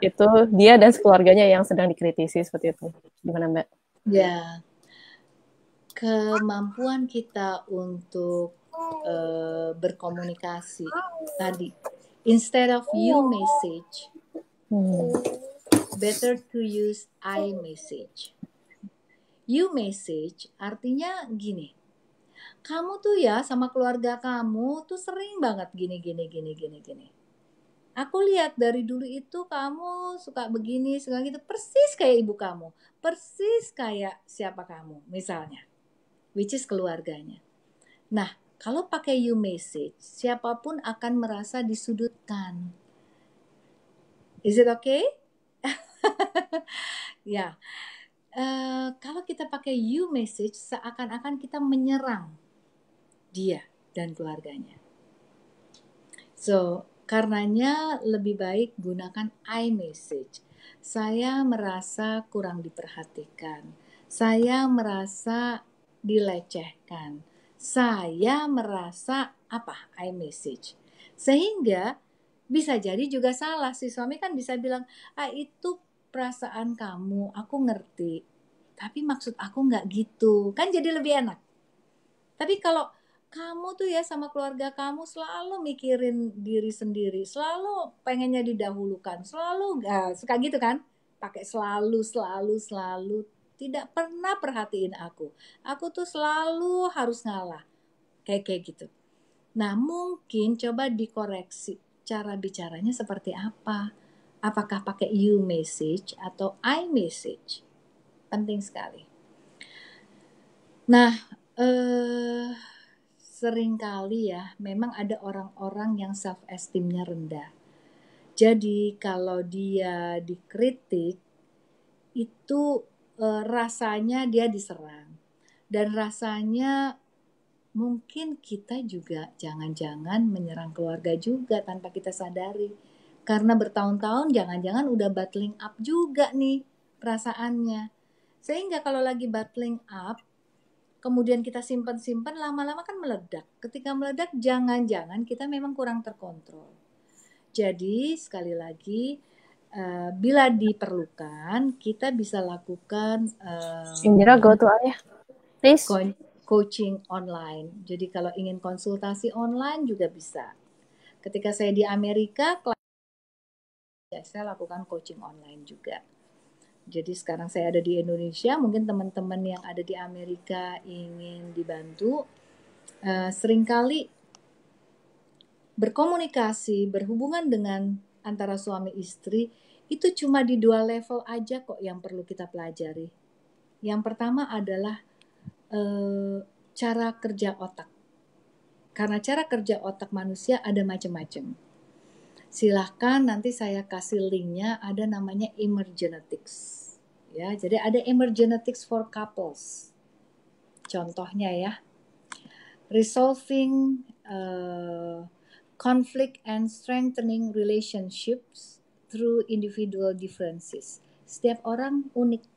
itu dia dan keluarganya yang sedang dikritisi seperti itu. Gimana Mbak? Ya, kemampuan kita untuk berkomunikasi tadi, instead of you message, better to use I message. You message artinya gini, kamu tuh ya sama keluarga kamu tuh sering banget gini. Aku lihat dari dulu itu kamu suka begini, suka gitu, persis kayak ibu kamu, persis kayak siapa kamu, misalnya, which is keluarganya. Nah, kalau pakai you message, siapapun akan merasa disudutkan. Is it okay? Ya, kalau kita pakai you message, seakan-akan kita menyerang dia dan keluarganya. So, karenanya lebih baik gunakan I message. Saya merasa kurang diperhatikan. Saya merasa dilecehkan. Saya merasa apa? I message. Sehingga bisa jadi juga salah. Si suami kan bisa bilang, itu perasaan kamu, aku ngerti. Tapi maksud aku nggak gitu. Kan jadi lebih enak. Tapi kalau kamu tuh ya sama keluarga kamu selalu mikirin diri sendiri, selalu pengennya didahulukan, selalu suka gitu kan, pakai selalu, selalu, selalu, tidak pernah perhatiin aku. Aku tuh selalu harus ngalah, kayak gitu. Nah, mungkin coba dikoreksi cara bicaranya seperti apa. Apakah pakai you message atau I message? Penting sekali. Nah, seringkali ya, memang ada orang-orang yang self esteemnya rendah. Jadi kalau dia dikritik, itu rasanya dia diserang. Dan rasanya mungkin kita juga jangan-jangan menyerang keluarga juga tanpa kita sadari. Karena bertahun-tahun jangan-jangan udah battling up juga nih perasaannya. Sehingga kalau lagi battling up, kemudian kita simpan-simpan, lama-lama kan meledak. Ketika meledak, jangan-jangan kita memang kurang terkontrol. Jadi, sekali lagi, bila diperlukan, kita bisa lakukan Indira, go to ayah, please. coaching online. Jadi, kalau ingin konsultasi online juga bisa. Ketika saya di Amerika, saya lakukan coaching online juga. Jadi sekarang saya ada di Indonesia, mungkin teman-teman yang ada di Amerika ingin dibantu, seringkali berkomunikasi, berhubungan dengan antara suami istri, itu cuma di 2 level aja kok yang perlu kita pelajari. Yang pertama adalah cara kerja otak. Karena cara kerja otak manusia ada macam-macam. Silahkan nanti saya kasih linknya, ada namanya Emergenetics. Ya, jadi ada Emergenetics for couples. Contohnya ya, resolving conflict and strengthening relationships through individual differences. Setiap orang unik.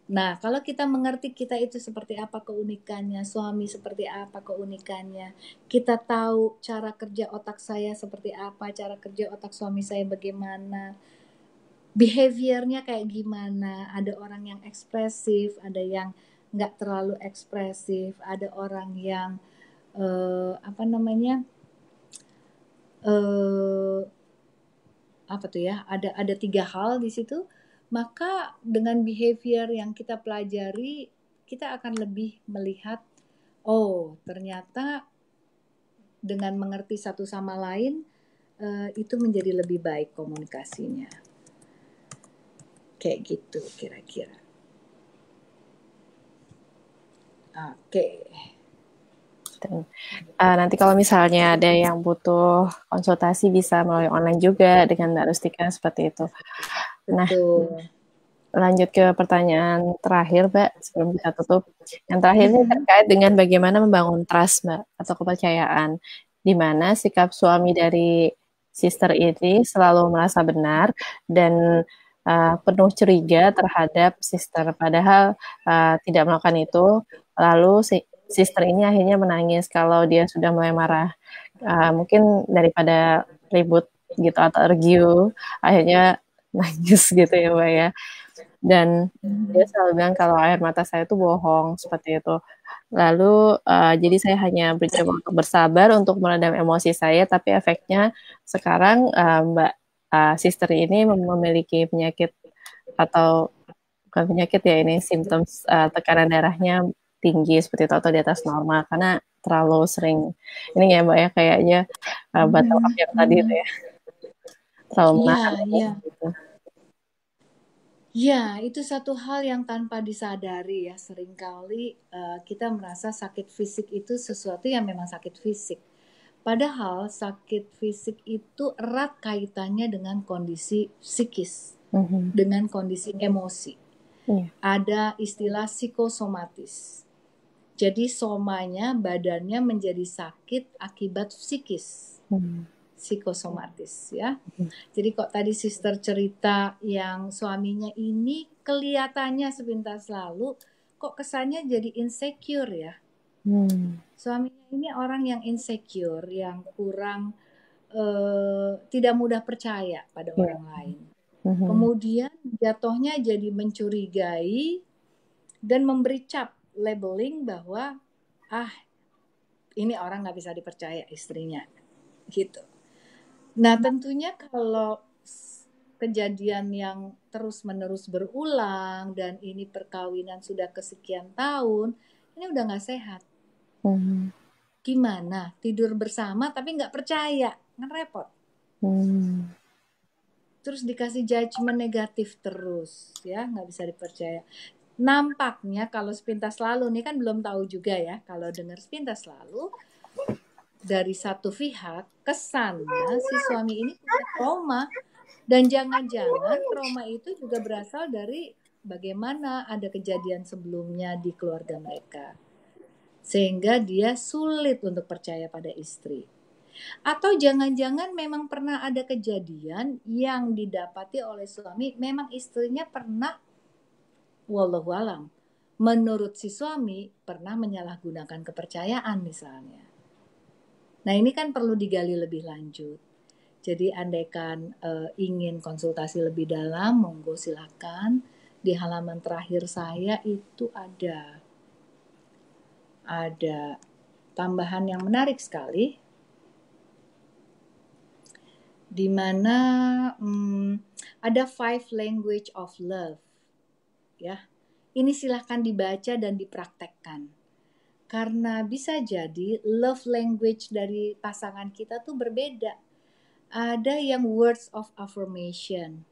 Nah, kalau kita mengerti kita itu seperti apa keunikannya, suami seperti apa keunikannya, kita tahu cara kerja otak saya seperti apa, cara kerja otak suami saya bagaimana, behaviornya kayak gimana, ada orang yang ekspresif, ada yang nggak terlalu ekspresif, ada orang yang ada 3 hal di situ. Maka dengan behavior yang kita pelajari, kita akan lebih melihat, oh ternyata dengan mengerti satu sama lain, itu menjadi lebih baik komunikasinya. Kayak gitu kira-kira. Oke. Nanti kalau misalnya ada yang butuh konsultasi bisa melalui online juga dengan Mbak Rustika seperti itu. Nah, lanjut ke pertanyaan terakhir, Mbak, sebelum kita tutup. Yang terakhir ini terkait dengan bagaimana membangun trust, Mbak, atau kepercayaan, di mana sikap suami dari sister ini selalu merasa benar dan penuh curiga terhadap sister, padahal tidak melakukan itu. Lalu sister ini akhirnya menangis kalau dia sudah mulai marah. Mungkin daripada ribut gitu atau argue, akhirnya nangis gitu ya, Mbak ya. Dan dia selalu bilang kalau air mata saya itu bohong, seperti itu. Lalu jadi saya hanya mencoba untuk bersabar untuk meredam emosi saya, tapi efeknya sekarang Mbak sister ini memiliki penyakit atau bukan penyakit ya, ini simptom tekanan darahnya tinggi seperti itu atau di atas normal karena terlalu sering ini ya Mbak ya, kayaknya battle up yang tadi itu ya, terlalu menahan gitu. Ya, itu satu hal yang tanpa disadari ya. Seringkali kita merasa sakit fisik itu sesuatu yang memang sakit fisik. Padahal sakit fisik itu erat kaitannya dengan kondisi psikis, dengan kondisi emosi. Ada istilah psikosomatis. Jadi somanya, badannya menjadi sakit akibat psikis. Psikosomatis ya. Jadi kok tadi sister cerita yang suaminya ini kelihatannya sepintas lalu kok kesannya jadi insecure ya. Suaminya ini orang yang insecure, yang kurang tidak mudah percaya pada orang lain. Kemudian jatuhnya jadi mencurigai dan memberi cap labeling bahwa ini orang nggak bisa dipercaya istrinya, gitu. Nah, tentunya kalau kejadian yang terus-menerus berulang dan ini perkawinan sudah kesekian tahun, ini udah nggak sehat. Gimana? Tidur bersama tapi nggak percaya, kan repot. Terus dikasih judgement negatif terus, ya nggak bisa dipercaya. Nampaknya kalau sepintas lalu, nih kan belum tahu juga ya, kalau dengar sepintas lalu, dari satu pihak, kesannya si suami ini punya trauma. Dan jangan-jangan trauma itu juga berasal dari bagaimana ada kejadian sebelumnya di keluarga mereka. Sehingga dia sulit untuk percaya pada istri. Atau jangan-jangan memang pernah ada kejadian yang didapati oleh suami, memang istrinya pernah, wallahualam, menurut si suami pernah menyalahgunakan kepercayaan misalnya. Nah, ini kan perlu digali lebih lanjut. Jadi andaikan ingin konsultasi lebih dalam, monggo silakan. Di halaman terakhir saya itu ada tambahan yang menarik sekali, di mana ada 5 language of love. Ya, ini silahkan dibaca dan dipraktekkan. Karena bisa jadi love language dari pasangan kita tuh berbeda. Ada yang words of affirmation,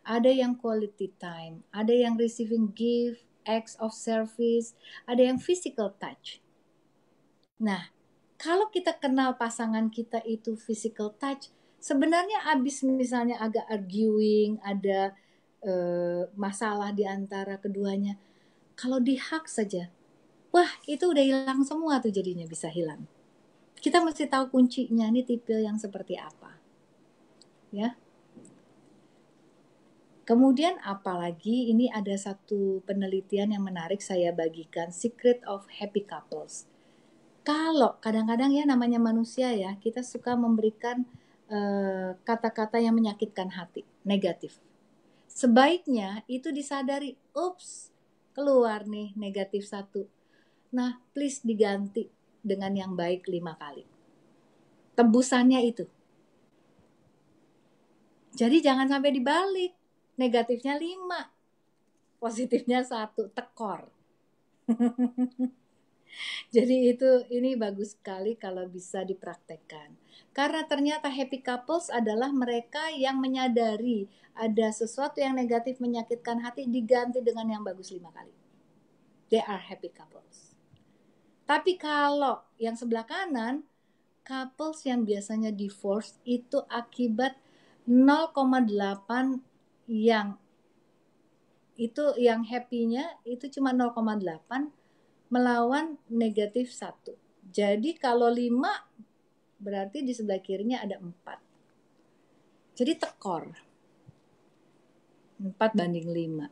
ada yang quality time, ada yang receiving gift, acts of service, ada yang physical touch. Nah, kalau kita kenal pasangan kita itu physical touch, sebenarnya abis misalnya agak arguing, ada masalah di antara keduanya, kalau di-hug saja, wah itu udah hilang semua tuh, jadinya bisa hilang. Kita mesti tahu kuncinya, ini tipe yang seperti apa. Ya. Kemudian apalagi ini ada satu penelitian yang menarik saya bagikan, Secret of Happy Couples. Kalau kadang-kadang ya namanya manusia ya, kita suka memberikan kata-kata yang menyakitkan hati, negatif. Sebaiknya itu disadari, ups, keluar nih negatif 1. Nah, please diganti dengan yang baik 5 kali. Tebusannya itu. Jadi jangan sampai dibalik. Negatifnya 5, positifnya 1, tekor. Jadi ini bagus sekali kalau bisa dipraktekkan. Karena ternyata happy couples adalah mereka yang menyadari ada sesuatu yang negatif menyakitkan hati, diganti dengan yang bagus 5 kali. They are happy couples. Tapi kalau yang sebelah kanan, couples yang biasanya divorce itu akibat 0,8 yang happy-nya itu cuma 0,8 melawan negatif 1. Jadi kalau 5 berarti di sebelah kirinya ada 4. Jadi tekor. 4:5.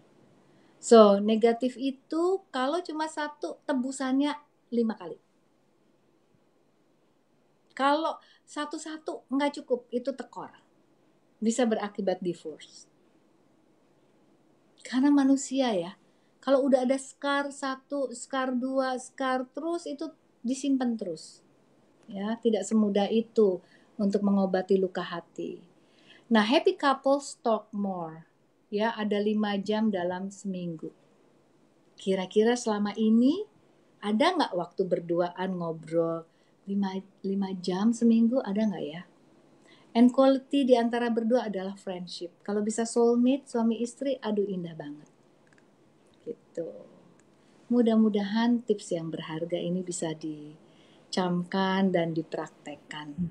So, negatif itu kalau cuma 1 tebusannya 5 kali. Kalau 1-1 nggak cukup, itu tekor. Bisa berakibat divorce. Karena manusia ya, kalau udah ada scar 1, scar 2, scar terus itu disimpan terus. Ya, tidak semudah itu untuk mengobati luka hati. Nah, happy couples talk more. Ya, ada 5 jam dalam seminggu. Kira-kira selama ini ada nggak waktu berduaan ngobrol 5 jam seminggu, ada nggak ya? And quality di antara berdua adalah friendship. Kalau bisa soulmate, suami istri, aduh indah banget. Gitu. Mudah-mudahan tips yang berharga ini bisa dicamkan dan dipraktekkan.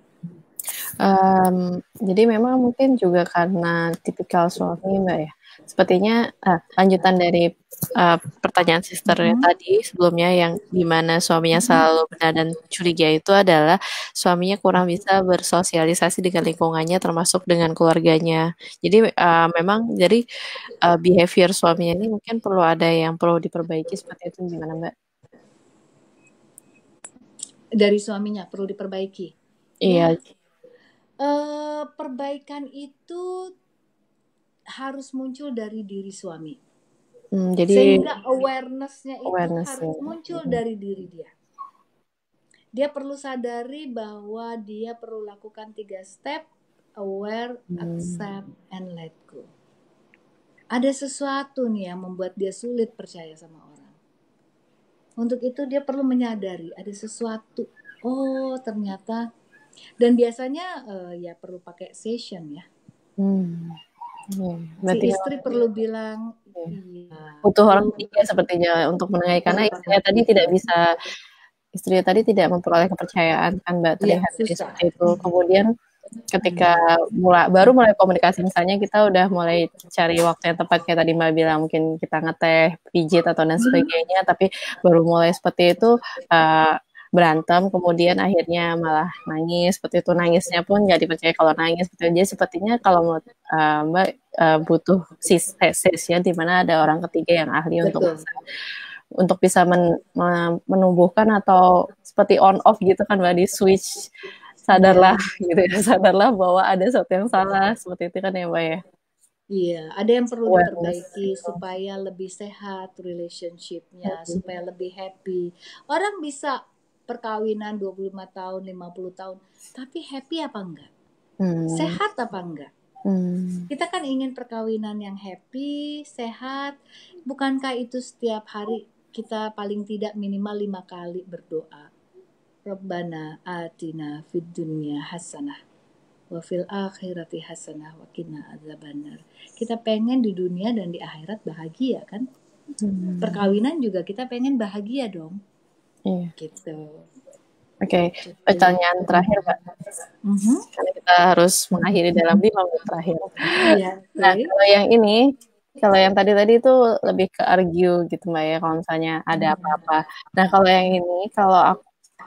Jadi memang mungkin juga karena tipikal suami Mbak ya. Sepertinya lanjutan dari pertanyaan sister tadi sebelumnya, yang dimana suaminya selalu benar dan curiga, itu adalah suaminya kurang bisa bersosialisasi dengan lingkungannya termasuk dengan keluarganya. Jadi memang jadi behavior suaminya ini mungkin perlu diperbaiki, seperti itu. Gimana Mbak? Dari suaminya perlu diperbaiki. Iya. Perbaikan itu harus muncul dari diri suami. Jadi sehingga awareness-nya itu harus muncul dari diri dia. Dia perlu sadari bahwa dia perlu lakukan 3 step, aware, accept, and let go. Ada sesuatu nih yang membuat dia sulit percaya sama orang. Untuk itu dia perlu menyadari ada sesuatu. Oh, ternyata. Dan biasanya ya perlu pakai session ya. Si Berarti istri perlu bilang, iya. butuh orang ketiga sepertinya untuk menengahi, karena istri tadi tidak memperoleh kepercayaan kan Mbak, terlihat dari Susah. seperti itu. Kemudian ketika baru mulai komunikasi, misalnya kita udah mulai cari waktu yang tepat kayak tadi Mbak bilang, mungkin kita ngeteh, pijit atau dan sebagainya, tapi baru mulai seperti itu berantem, kemudian akhirnya malah nangis seperti itu. Nangisnya pun nggak dipercaya kalau nangis gitu. Jadi sepertinya kalau menurut Mbak butuh session di mana ada orang ketiga yang ahli untuk bisa menumbuhkan atau seperti on off gitu kan Mbak, di switch sadarlah gitu ya, sadarlah bahwa ada sesuatu yang salah seperti itu kan ya Mbak ya. Iya, ada yang perlu diperbaiki supaya lebih sehat relationship-nya, supaya lebih happy. Orang bisa perkawinan 25 tahun, 50 tahun, tapi happy apa enggak? Sehat apa enggak? Kita kan ingin perkawinan yang happy, sehat. Bukankah itu setiap hari kita paling tidak minimal 5 kali berdoa? Rabbana atina fid dunya hasanah wa fil akhirati hasanah wa qina adzabannar. Kita pengen di dunia dan di akhirat bahagia kan? Perkawinan juga kita pengen bahagia dong. Gitu. Oke, pertanyaan terakhir Pak. Karena kita harus mengakhiri dalam 5 menit terakhir. Nah, kalau yang ini, kalau yang tadi itu lebih ke argue gitu Mbak ya, kalau misalnya ada apa-apa. Nah, kalau yang ini, kalau aku,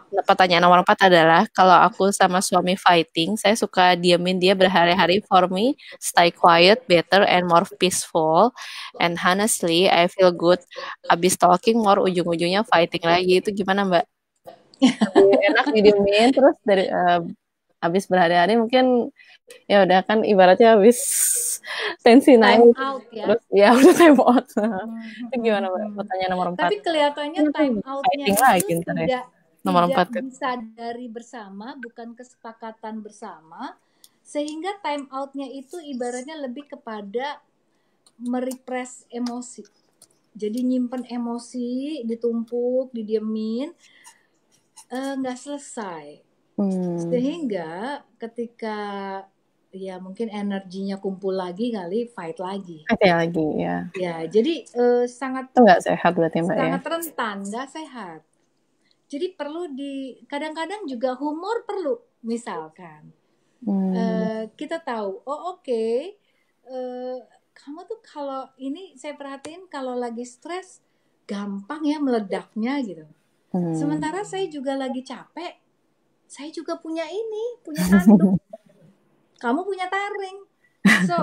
pertanyaan nomor 4 adalah, kalau aku sama suami fighting, saya suka diamin dia berhari-hari. For me, stay quiet, better, and more peaceful. And honestly, I feel good. Abis talking more, ujung-ujungnya fighting lagi. Itu gimana Mbak? Lebih enak didiemin, terus dari abis berhari-hari mungkin ya udah kan ibaratnya habis tensi naik time out ya. Terus ya udah time out. Itu gimana Mbak? Pertanyaan nomor 4. Tapi kelihatannya time outnya itu tidak bisa dari bersama, bukan kesepakatan bersama, sehingga time outnya itu ibaratnya lebih kepada merepress emosi. Jadi nyimpen emosi, ditumpuk, didiemin, nggak selesai. Sehingga ketika ya mungkin energinya kumpul lagi kali, fight lagi. Ya. Ya, jadi sangat itu nggak sehat berarti Mbak sangat rentan, nggak sehat. Jadi perlu kadang-kadang juga humor perlu, misalkan kita tahu, kamu tuh kalau ini saya perhatiin kalau lagi stres gampang ya meledaknya gitu. Sementara saya juga lagi capek, saya juga punya tanduk. Kamu punya taring. So,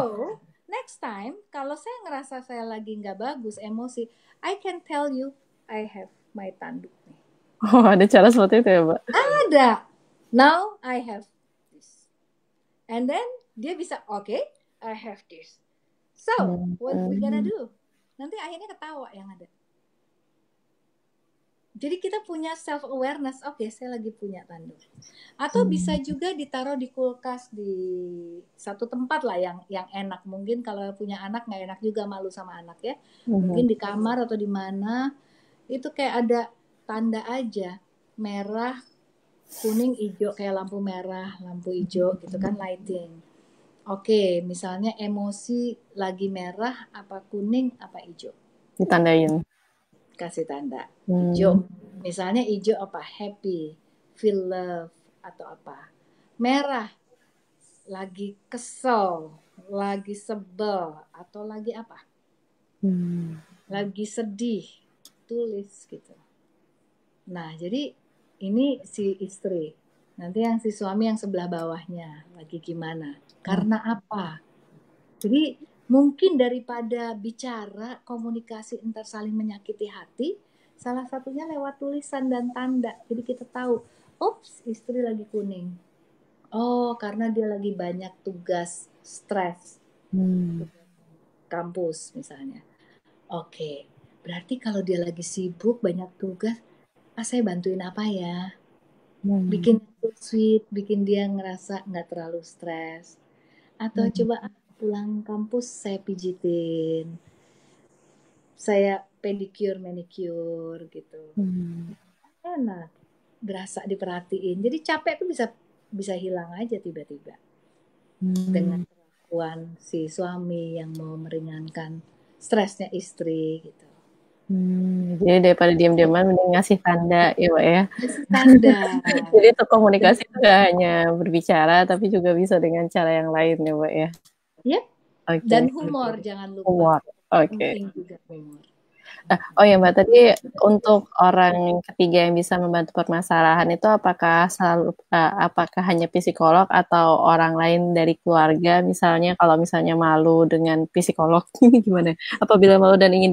next time, kalau saya ngerasa saya lagi nggak bagus emosi, I can tell you, I have my tanduk nih. Oh, ada cara seperti itu ya, Mbak? Ada. Now, I have this. And then, dia bisa, I have this. So, what we gonna do? Nanti akhirnya ketawa yang ada. Jadi kita punya self awareness, saya lagi punya tanduk. Atau bisa juga ditaruh di kulkas di satu tempat lah yang enak. Mungkin kalau punya anak nggak enak juga, malu sama anak ya. Mungkin di kamar atau di mana itu kayak ada tanda aja, merah, kuning, hijau, kayak lampu merah, lampu hijau gitu kan, lighting. Misalnya emosi lagi merah, apa kuning, apa hijau. Ditandain. Kasih tanda hijau, misalnya hijau apa, happy, feel love, atau apa. Merah, lagi kesel, lagi sebel, atau lagi apa, lagi sedih, tulis gitu. Nah, jadi ini si istri, nanti yang si suami yang sebelah bawahnya lagi gimana, karena apa. Jadi mungkin daripada bicara, komunikasi entar saling menyakiti hati, salah satunya lewat tulisan dan tanda. Jadi kita tahu, istri lagi kuning. Oh, karena dia lagi banyak tugas, stres. Kampus misalnya. Berarti kalau dia lagi sibuk, banyak tugas, saya bantuin apa ya? bikin itu sweet, bikin dia ngerasa nggak terlalu stres. Atau coba pulang kampus saya pijitin, saya pedicure, manicure gitu. Enak, berasa diperhatiin. Jadi capek tuh bisa hilang aja tiba-tiba dengan perlakuan si suami yang mau meringankan stresnya istri gitu. Jadi daripada diam-diaman mending ngasih tanda ya Mbak ya. Kasih tanda. Jadi untuk komunikasi itu gak hanya berbicara tapi juga bisa dengan cara yang lain ya Mbak ya. Yep. Oke. Dan humor jangan lupa. Humor. Oke. Penting juga humor. Oh ya Mbak, tadi untuk orang ketiga yang bisa membantu permasalahan itu apakah hanya psikolog atau orang lain dari keluarga? Misalnya kalau misalnya malu dengan psikolog, gimana? Apabila malu dan ingin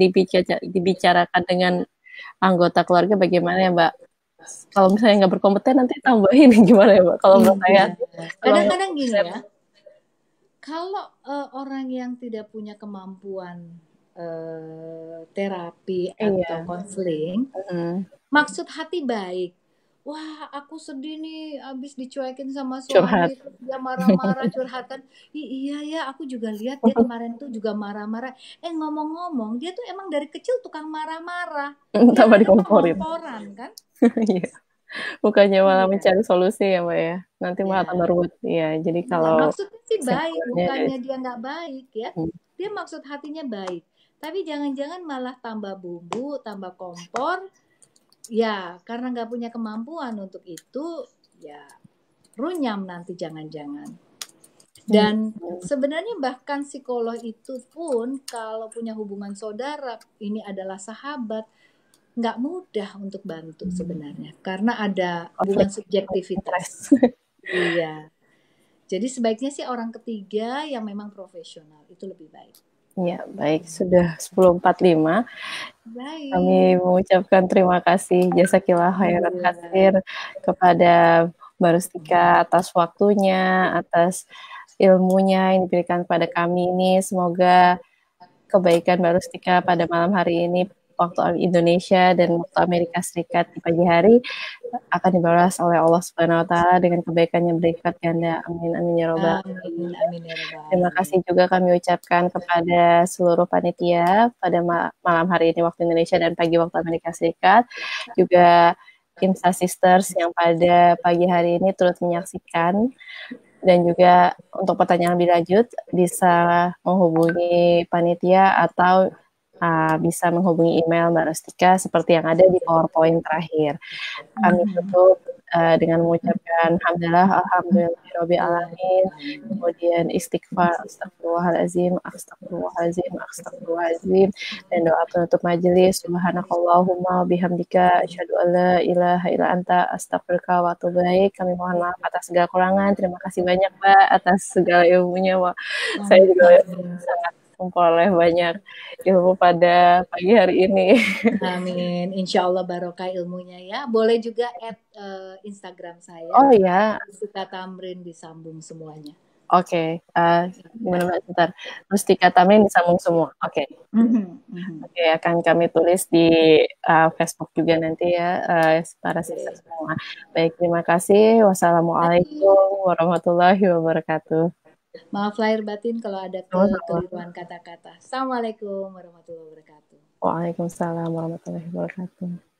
dibicarakan dengan anggota keluarga, bagaimana ya Mbak? Kalau misalnya nggak berkompeten nanti tambahin gimana ya Mbak? Kalau menurut saya, kadang-kadang gini ya, kalau orang yang tidak punya kemampuan terapi atau konseling, maksud hati baik. Wah, aku sedih nih, abis dicuekin sama suami, terus dia marah-marah, curhatan. Iya ya, aku juga lihat dia kemarin tuh juga marah-marah. Ngomong-ngomong, dia tuh emang dari kecil tukang marah-marah. Dia ada komporan kan? Iya. Bukannya malah mencari solusi ya Mbak ya. Nanti malah tambah ruwet. Iya, jadi kalau maksudnya sih baik, bukannya dia nggak baik ya. Dia maksud hatinya baik. Tapi jangan-jangan malah tambah bumbu, tambah kompor. Ya, karena nggak punya kemampuan untuk itu, ya runyam nanti jangan-jangan. Dan sebenarnya bahkan psikolog itu pun kalau punya hubungan saudara, ini adalah sahabat, nggak mudah untuk bantu sebenarnya. Karena ada hubungan subjektivitas. Iya. Jadi sebaiknya sih orang ketiga yang memang profesional, itu lebih baik. Ya, baik. Sudah 10.45. Baik. Kami mengucapkan terima kasih jasakillah khairan katsir kepada Mbak Rustika atas waktunya, atas ilmunya yang diberikan kepada kami ini. Semoga kebaikan Mbak Rustika pada malam hari ini waktu Indonesia dan waktu Amerika Serikat di pagi hari akan dibalas oleh Allah Subhanahu wa taala dengan kebaikan yang berlipat ganda. Amin amin ya rabbal alamin. Terima kasih juga kami ucapkan kepada seluruh panitia pada malam hari ini waktu Indonesia dan pagi waktu Amerika Serikat. Juga Insta Sisters yang pada pagi hari ini turut menyaksikan. Dan juga untuk pertanyaan lebih lanjut bisa menghubungi panitia atau bisa menghubungi email Mbak Rustika seperti yang ada di PowerPoint terakhir. Kami tutup dengan mengucapkan alhamdulillahirabbil alamin, kemudian istighfar, astagfirullahalazim, dan doa penutup majelis, subhanakallahumma bihamdika asyhadu an la ilaha illa anta astaghfiruka wa atubu ilaik. Kami mohon maaf atas segala kurangan. Terima kasih banyak Mbak atas segala ilmunya, Mbak. Saya juga sangat memperoleh banyak ilmu pada pagi hari ini. Amin. Insya Allah barokah ilmunya ya. Boleh juga add Instagram saya. Oh ya. Rustika Tamrin disambung semuanya. Oke. Gimana Mbak? Sebentar. Rustika Tamrin disambung semua. Oke. Oke, akan kami tulis di Facebook juga nanti ya, para siswa semua. Baik, terima kasih. Wassalamualaikum warahmatullahi wabarakatuh. Maaf lahir batin kalau ada kekeliruan kata-kata. Assalamualaikum warahmatullahi wabarakatuh. Waalaikumsalam warahmatullahi wabarakatuh.